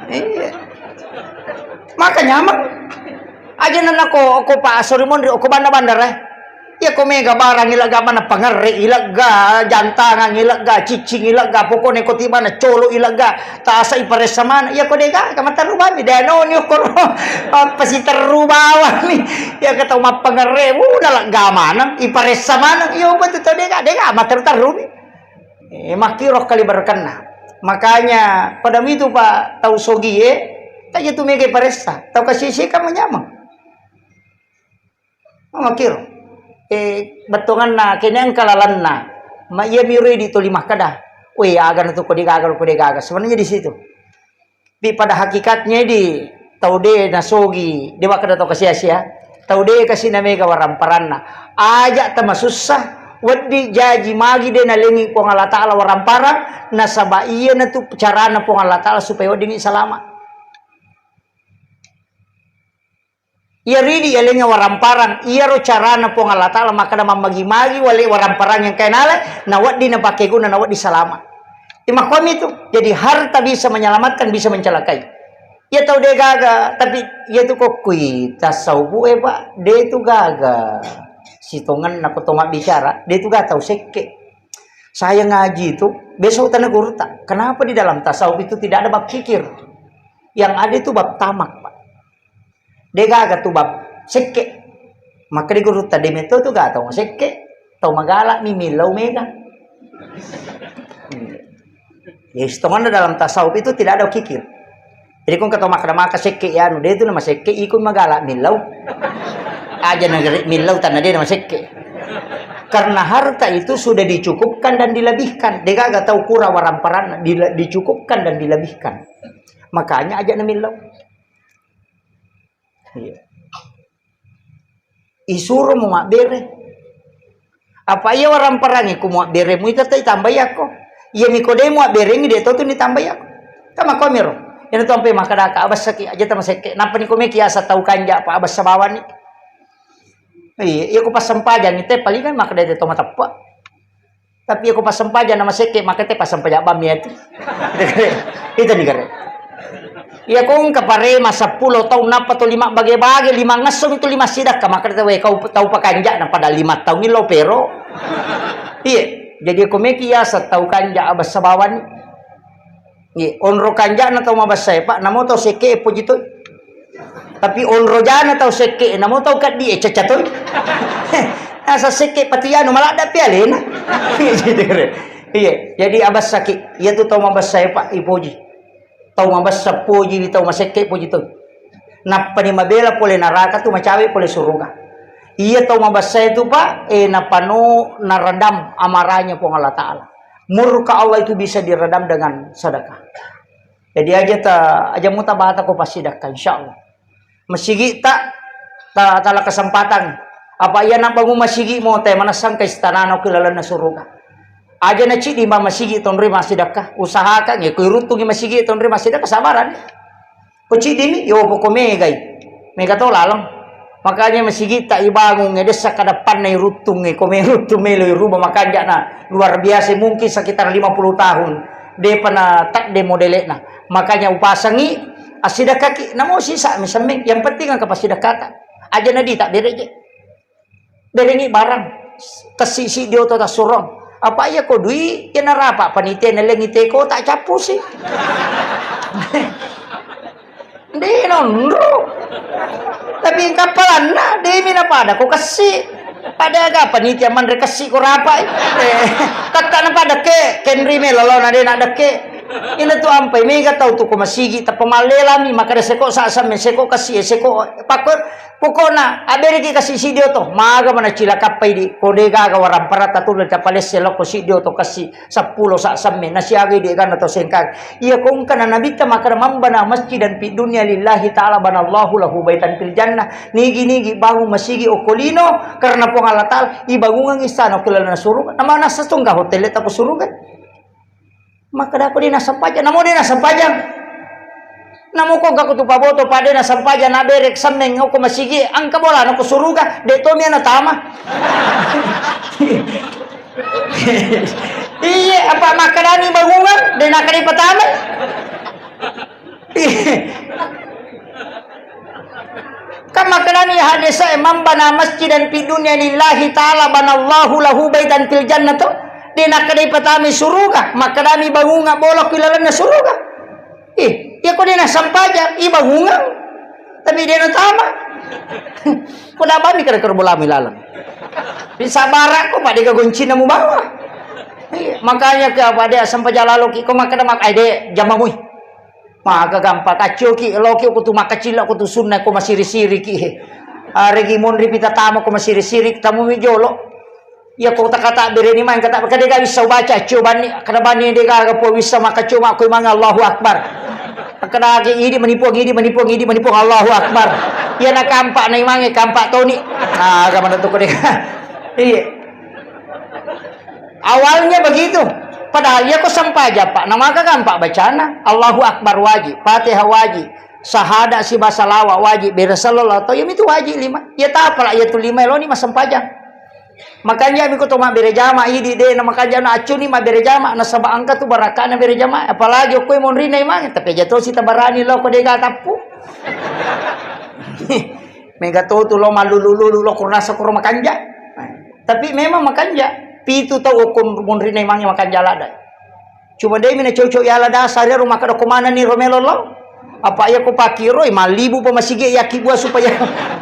Iya. Makanya mah aja nana ko pa Sorimon ko bandar ya ko mega barang ilaga mana pangere ilaga jantangan ilaga cicing ilaga pokone ko tiba na colo ilaga taasa ipares samana ya ko dega kama taruba mi dano nyo ko pasi tarubawa mi ya kata mapangere udah lah gamana ipares samana yo betul dega mater tarubi makiro kali berkena makanya pada itu Pak tahu sogi tanya tu mega paresa tahu kasih kamu nyamang makiro batongan na kini ang kalalan na iya miri dito limah kada agan itu kode gagal sebenarnya di situ tapi pada hakikatnya di taude na sogi dewa kada tau kasih asia taude kasih na mega waramparan na aja tama susah wadi jaji magi de na lengi po Allah Ta'ala waramparan na saba iya na tu cara na po Allah Ta'ala supaya wadi ni salama iya ridi alenya waramparan iya ro carana po Allah Ta'ala maka na mamagi-magi wali waramparan yang kenala na wadi na pakai guna na wadi salama imakom itu jadi harta bisa menyelamatkan bisa mencelakai ya tahu dia gaga tapi ya tu kok kui tasawuf Pak dia itu gaga sitongan nak toma bicara dia itu gak tahu seke saya ngaji itu besok tanah guru tak kenapa di dalam tasawuf itu tidak ada bab fikir yang ada itu bab tamak Pak dia gak tu bab seke maka di guru tadi meto tu gak tahu seke tahu magala mimilau mega ya istimewa dalam tasawuf itu tidak ada fikir jadi kung kata maka seke ya dia itu nama seke ikut magala milau aja negeri milau tanah dia nama seke karena harta itu sudah dicukupkan dan dilebihkan dia gak tahu kura waramparan dicukupkan dan dilebihkan makanya aja na milau isuro mo bere apa iya orang perangi ku mo bere mu itatay tambay ako iya mikodemo bere ngi deto tu ni tambay ako tama ko miro yan to ampe makadaka abas saki aja tama seke napa ni kumeki asa tau kanja pa abas sa bawan ni iya ko pasampajan ite palingan makadete to matappa tapi ako pasampajan na maseke makate pasampaja bam itu itu ni gare iya kung kapare masa 10 tahun na pato 5 bage-bage 5 ngasong itu 5 sidak ka makata we kau tahu pakanja na pada 5 tahun ni lo pero iya jadi ko meki ya sa tahu kanja abas sa bawan iya onro kanja na tahu mabas saya Pak namo tahu seke po jito tapi onro jana tahu seke namo tahu kat di cacatoy asa seke patiano malada pialin iya jadi abas sakit iya tu tahu mabas saya Pak ipoji tahu mabas sa puji tahu maseke puji tu napa ni mabela pole naraka tu macawe pole suruga iya tahu mabas saya tu Pak napano naredam amarahnya po Allah Ta'ala murka Allah itu bisa diredam dengan sedekah jadi aja mutabata ko pas sedekah insyaallah masigi tak tala kesempatan apa iya nabangu masigi mo te manasang kay istanano kilala na suruga aja na di mama masigi tonri masidaka usahakan ya kuirutungi masigi tonri masidaka sabaran kuci dimi yo poko megay mega to lalang makanya masigi tak ibangun ngedes sa kadapan na irutung kome rutung melo iruba makanya na luar biasa mungkin sekitar 50 tahun de pana tak de modele na makanya upasangi asidaka ki namo sisa misaming yang penting ang kapasidakata aja na di tak bereje berengi barang kasisi dio to ta surong apa ya ko dui kinarapa panitia na lengite ko tak capu sih di nonro tapi kapalan na di mina pada ko kasi pada ga panitia man re kasi ko rapa kata na pada ke kenri me lolo na de na deke ina tu ampai mega tau tu ko masigi ta pamalela mi makada seko sa me seko kasi seko pakor pokona abere ki kasi sidio to maga mana cilaka pai di kodega ga waram parata tu le tapales selo ko sidio to kasi 10 sa samme nasiagi di kan to sengkag iya kung kana nabita makada mambana masjid dan fi dunya lillahi taala banallahu lahu baitan fil jannah nigi bangun masigi o kolino karena po Allah Taala ibangungan istana kulala na surga nama nasa tungga hotel ta ko surga maka dako di nasampajan namo di nasampajan namo ko gaku tu paboto pade nasampajan na berek sameng ko masigi ang kabola no ko suruga de to mi na tama iya apa makarani bangungan de nakari patama Kama kanani hadisa imam bana masjidan fi dunya lillahi ta'ala banallahu lahu baitan fil jannah tu. Dina kadai patami suruga, makadami bangunga bolok kilalana suruga. Ya ko dina sampaja, bangunga. Tapi dia tama. Kuda ba mi kada kerbolami lalang. Bisa barak ko pa di kagunci na mo bawa. Makanya ke apa dia sampaja laloki ko makada ide jamamuy. Maka gampa kacyo ki loki ko tu makacila ko tu sunna ko masiri-siri ki. Regi mon ripita tama ko masiri-siri tamu mi jolo. Ya ko kata bere ni man kata kada ga bisa baca coba ni kada bani de ga po bisa maka cuma ko mang Allahu akbar. Kada gi idi menipu Allahu akbar. Ya nak kampak na imange kampak toni. Ga mana tu ko de. Iya. Awalnya begitu. Padahal ya ko sampaja Pak. Nama ka kampak bacana Allahu akbar wajib, Fatihah wajib, sahada si basalawa wajib, berasallallahu to yum itu wajib 5. Ya ta pala ya tu 5 lo ni masampajang. Makanya aku tuh mah berjamaah ini deh, makanya na acu ni mah berjamaah, na sabah angka tuh barakana berjamaah. Apalagi aku mau rina emang, tapi jatuh si tabarani lo kau dega tapu. Mega tuh lo malulu lo kurasa kurang makanja. Tapi memang makanja, pitu tahu aku mau rina emangnya makanja lada. Cuma dia mina cocok ya lada, saya rumah kada kemana nih Romelo lo. Apa ya aku pakiro, malibu pemasige yaki gua supaya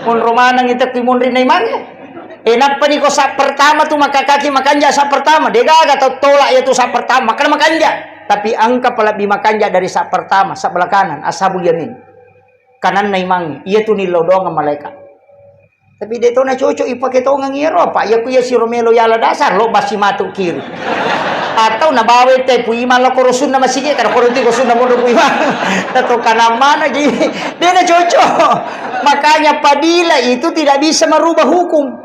mon romana ngita kimon rina emangnya. Enak pa ni ko sa pertama tu makakaki makanja sa pertama. Degaga atau tolak ya tu sa pertama. Makan makanja. Tapi angka pala bi makanja dari sa pertama. Sa belah kanan. Ashabul yamin. Kanan na imangi. Iya tu nilodong ang malaikat. Tapi dito na cucu ipake to ngang iro. Pa ya kuya si Romelo yala dasar. Lo basi matu kiri. Atau nabawi te puiman lo korosun na masige. Kada koronti kosun na mondo puiman. Tato kanaman aja. Dia na cucu. Makanya padila itu tidak bisa merubah hukum.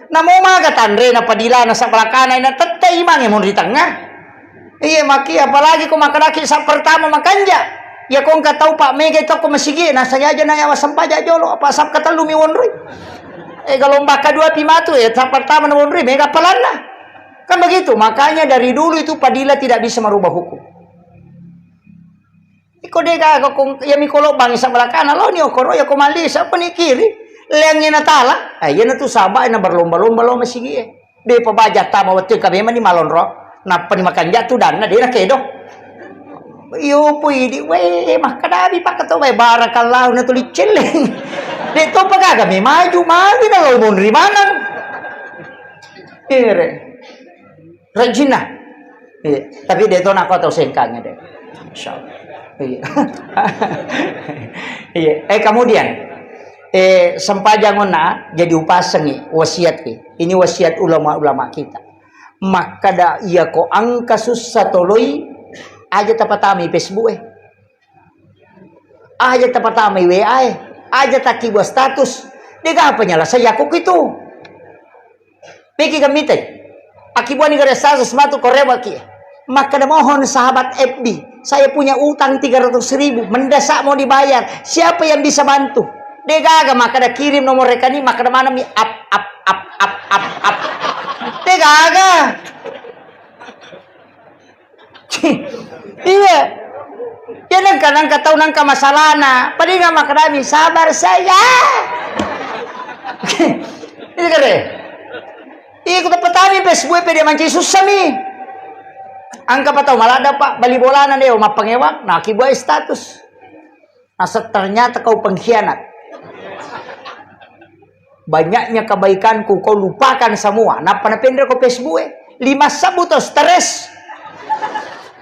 Namo maga tanre na padila na sa belakana na tetay imang mo di tengah. Iya maki apalagi ko makalaki sa pertama makanja. Ya kung kataw pa mega ito ko masigi na saya aja na yawa sampaja jolo apa sab katalu mi wonroy. Galomba kedua pimatu ya sa pertama na wonroy mega palana. Kan begitu. Makanya dari dulu itu padila tidak bisa merubah hukum. Iko dega kung ya mikolo bang sa belakana lo ni okoro ya kumali sa ni kiri. Lengnya natala, ayan na tu sabay na berlomba-lomba lo masigi De pabaja tama wati kami man ni malonro, na panimakan jatuh dan na di na kedo. Iyo po idi, we makadabi pa kato we barakallahu na tulit chilling. Dito pagagami maju na lo mon rimanan. Regina. Tapi dito na ko to sengkangnya deh. Insyaallah. Iya. Kemudian sempajangon na jadi upasangi wasiat ini wasiat ulama-ulama kita. Maka da iya ko angka susah toloi aja tapatami Facebook aja tapatami WA aja taki buat status dega apa nyala saya kok itu peki gamite akibuan negara status matu koreba ki maka da mohon sahabat FB saya punya utang 300.000 mendesak mau dibayar siapa yang bisa bantu Degaga maka da kirim nomor rekening maka da mana mi up. Degaga. Iya. Ya nang kanang kataw nang kamasalana. Padi nga maka da mi sabar saya. Ini kare. Iya ko dapat kami Facebook pede manci susah mi. Angka pa taw malada pa bali bola na deo mapangewak na kibuay status. Asa ternyata kau pengkhianat. Banyaknya kebaikanku kau lupakan semua. Napa napender ko Facebook 5 sabu to stres.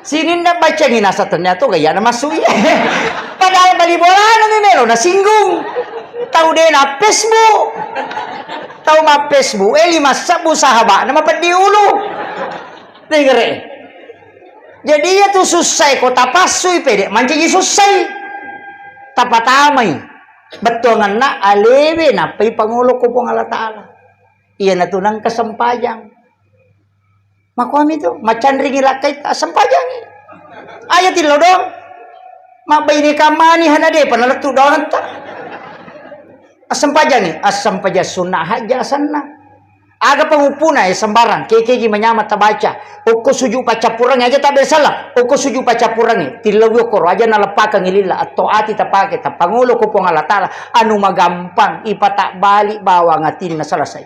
Sinin na baca nginasa ternyata gaya na masui. Padahal bali bola na mimelo na singgung. Tahu deh na Facebook. Tahu ma Facebook 5 sabu sahaba na mapadi ulo. Tingere. Jadi ya tu susah ko tapasui pede manci susah. Tapatamay. Betul na alewe na pay pangulo ko pong Allah Ta'ala. Iya na tunang kasampajang. Makuami to. Macan ringi lakay kasampajang. Ayat ilo dong. Mabay ni kamani hanade. Panalatu doang ta. Asampajang ni. Asampajang sunnah haja sana. Aga pangupuna sembarang. Kiki menyamat tabaca. Uko suju pacapurang aja tak bersalah. Uko suju pacapurang tilawi ko aja nalapakan ilila atau ati tapake tapangulo ko pong Allah Ta'ala. Anu magampang ipatak balik bawang atin na selesai.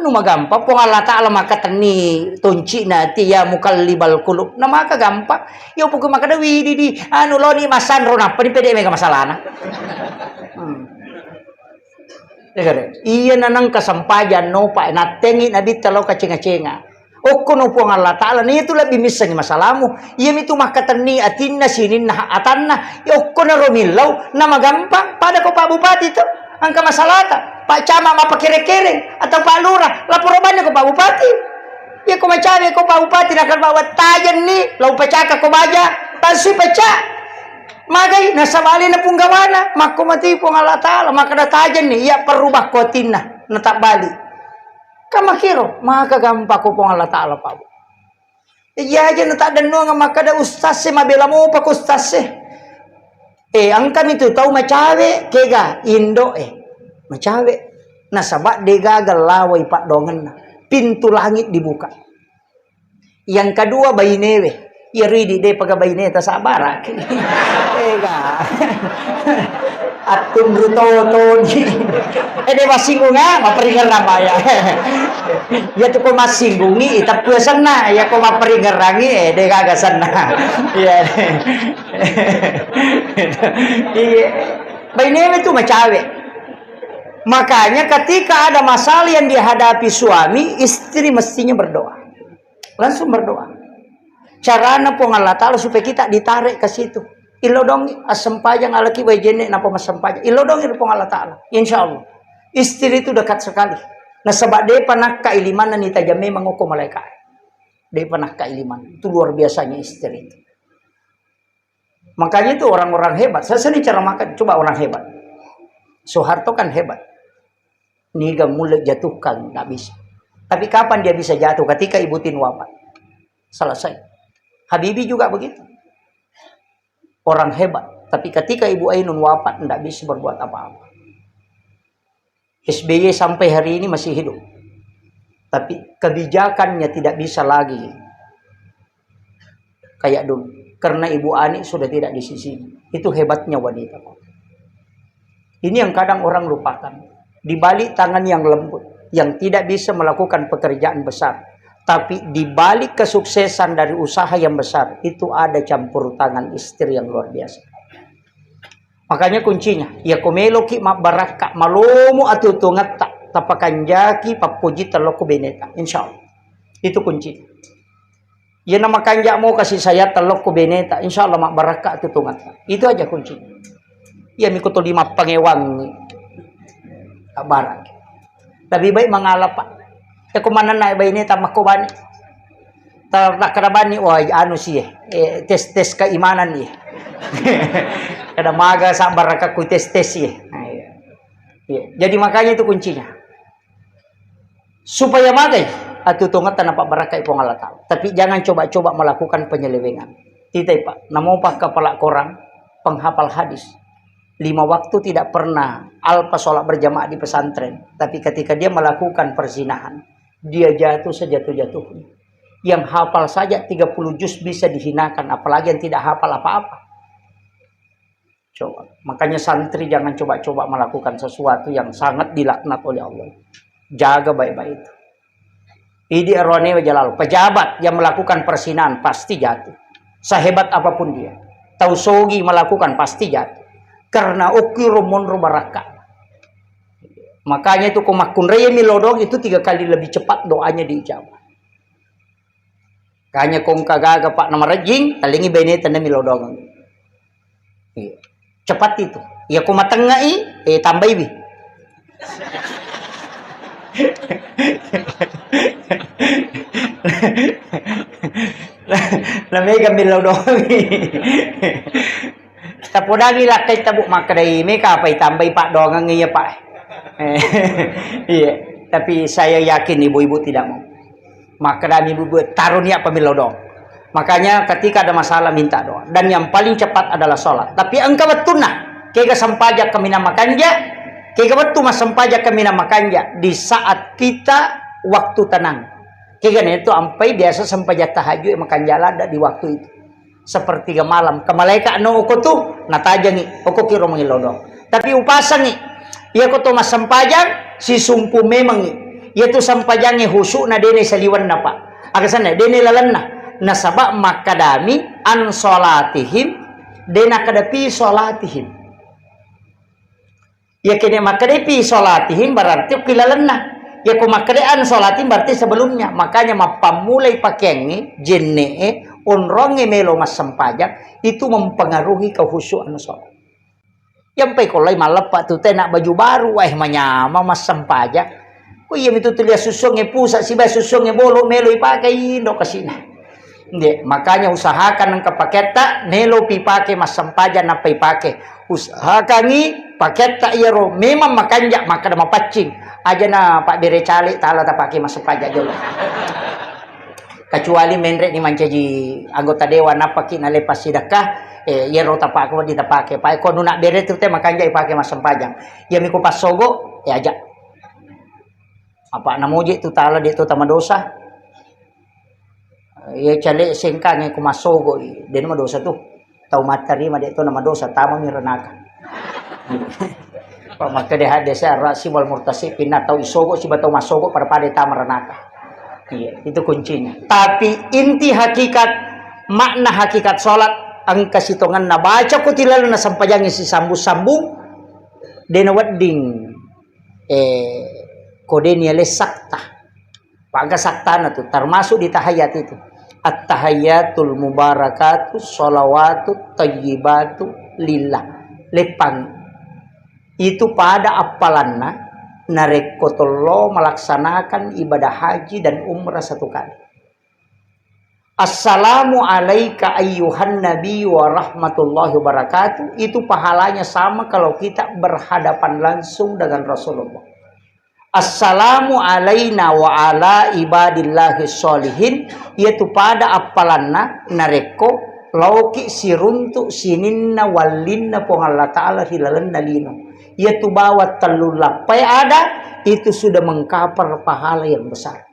Anu magampang pong Allah Ta'ala maka tani tunci na tiya mukallibal kulub. Na maka gampang. Yo pukul maka dawi di anu lo ni masan rona panipede mega masalah na. Iya nanang kasampayan no pa natengi nabi talo kacenga-cenga. Oko no po Allah Ta'ala ni itu lebih misang masalahmu. Iya itu makatani atinna sinin na atanna. Oko na romilaw na magampang pada ko Pak Bupati to. Angka masalah ta. Pak Camat mapakere-kere atau Pak Lurah laporannya ko Pak Bupati. Ya ko macam ko Pak Bupati nakal bawa tajan ni lau pecaka ko baja tansi pecah. Magai nasabali na pong gawana makumati pong Allah Ta'ala maka natajan ni iya perubah kotina natak bali kamakiro maka gampa ko pong Allah Ta'ala pa iya aja natak dano nga maka da ustaz mabela mo pa ko ustaz ang kami tu tau macawe kega Indo macawe nasabak dega galaway pak dongan na pintu langit dibuka yang kedua bayi newe iri de pagabay neta sa barak. Ega. At tumruto ni. De masinggung nga maparinger na maya. Ya to ko masinggungi itapwesan na ya ko maparinger rangi de gagasan na. Iya. Iya. Baineme itu macawe. Makanya ketika ada masalah yang dihadapi suami, istri mestinya berdoa. Langsung berdoa. Carana po Allah Ta'ala supaya kita ditarik ke situ. Ilodong asempajang alaki wajene napa masempajang. Ilodong po Allah Ta'ala. Insyaallah. Istri itu dekat sekali. Nah sebab dia pernah keiliman ni tajame mengukum malaikat. Dia pernah keiliman. Itu luar biasanya istri itu. Makanya itu orang-orang hebat. Saya sendiri cara makan coba orang hebat. Soeharto kan hebat. Niga mulai jatuhkan tak bisa. Tapi kapan dia bisa jatuh? Ketika Ibu Tin wafat. Selesai. Habibie juga begitu. Orang hebat. Tapi ketika Ibu Ainun wafat, tidak bisa berbuat apa-apa. SBY sampai hari ini masih hidup. Tapi kebijakannya tidak bisa lagi. Kayak dulu. Karena Ibu Ani sudah tidak di sisi. Itu hebatnya wanita. Ini yang kadang orang lupakan. Di balik tangan yang lembut. Yang tidak bisa melakukan pekerjaan besar. Tapi di balik kesuksesan dari usaha yang besar itu ada campur tangan istri yang luar biasa. Makanya kuncinya, ya komelo ki mabaraka malomo atutungat tapakan jaki papuji teloko beneta. Insyaallah. Itu kunci. Ya nama kanja mau kasih saya teloko beneta, insyaallah mak baraka atutungat. Itu aja kunci. Ya mikuto 5 pangewang barak. Lebih baik mengalah Pak. Ya kumana na iba ini tamak ko bani. Takraban ni wah anu sih tes keimanan ni. Kada maga sa baraka ku tes sih. Jadi makanya itu kuncinya. Supaya magai atutungat tanpa baraka ipong Allah Ta'ala. Tapi jangan coba-coba melakukan penyelewengan. Titai Pak, namo Pak kepala korang penghafal hadis. 5 waktu tidak pernah alpa sholat berjamaah di pesantren. Tapi ketika dia melakukan perzinahan, dia jatuh sejatuh-jatuhnya. Yang hafal saja 30 juz bisa dihinakan. Apalagi yang tidak hafal apa-apa. Coba. Makanya santri jangan coba-coba melakukan sesuatu yang sangat dilaknat oleh Allah. Jaga baik-baik itu. Idi erone wajalal. Pejabat yang melakukan persinahan pasti jatuh. Sehebat apapun dia. Tausogi melakukan pasti jatuh. Karena ukiru monro baraka. Makanya itu kumakun raya milodong itu 3 kali lebih cepat doanya diijabah. Kanya kong kagaga Pak nama rejing, talingi beneta na milodong. Cepat itu. Ya kumatengai, tambah ibi. Lamega milodong. Tapodagi lakay tabuk makadai meka apa tambah Pak dongang iya Pak. Iya, tapi saya yakin ibu-ibu tidak mau. Maka kami ibu taruh niat pemilodong. Makanya ketika ada masalah minta doa. Dan yang paling cepat adalah sholat. Tapi engkau betul nah, kega sampajak kami namakan dia, Kaya betul mas sampaja kami na makanja di saat kita waktu tenang. Kaya ganito ampai biasa sampaja tahajud makanja lada di waktu itu. Sepertiga malam. Kamaleka no uko tu natajangi uko kiro mangilodong. Tapi upasangi iya ko to mas sampajang si sumpu memang iya tu sampajangi husu na dene saliwan na pa. Agasan na dene lalan na sabak makadami an solatihim dena kadapi solatihim. Ya kene makadapi solatihim berarti kilalan na. Ya ko makadaan solatihim berarti sebelumnya. Makanya mapamulai pakengi jenne unronge melo mas sampajang itu mempengaruhi kehusuan sholat. Yang pe kolai malepa tu teh nak baju baru manyama mas sampajang. Ko iya itu tulia susung pusa si ba susung bolo melo ipakai ndo kasina. Nde, makanya usahakan ang kapaketa nelo pipake mas sampajan na pipake. Usahakan ni paketa iyaro memang makanja maka mapacing aja na Pak Bere cali tala ta pake mas sampajan jolo. Kecuali menrek ni mancaji anggota dewan napaki na lepas sidakah iyaro tapak ko di tapake. Pa ko nak bere tu teh makanja ipake mas sampajan. Ya miku pas sogo aja. Apa namuji tu tala di tu tamadosa. Ya cale sengkang yang kumasogo dia nama dosa tuh tahu materi mah dia tuh nama dosa tama mirenaka pak maka dia desa rasi wal murtasi pindah tahu isogo si batau masogo pada tama renaka. Iya itu kuncinya. Tapi inti hakikat makna hakikat sholat angka sitongan na baca kutilalu na sampajangi si sambung dena wedding kode niale sakta paga saktana tuh termasuk di tahiyat itu. At-tahiyatul mubarakatu sholawatu tayyibatu lillah lepang itu pada apalanna narekotolo melaksanakan ibadah haji dan umrah satu kali. Assalamu alaika ayyuhan nabi wa rahmatullahi wabarakatuh itu pahalanya sama kalau kita berhadapan langsung dengan Rasulullah. Assalamu alaina wa ala ibadillahi sholihin yaitu pada apalanna nareko lauki siruntu sininna walinna pohalla ta'ala hilalanna lino yaitu bawa telulapai ada itu sudah mengkapar pahala yang besar.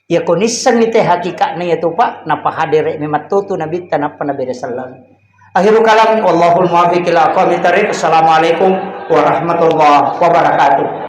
Ya konisan itu hakikatnya yaitu pak napa hadirek mematutu nabi tanapa nabi sallallahu. Akhirul kalam wallahul muwaffiq ila aqwamit thariq. Assalamualaikum warahmatullahi wabarakatuh.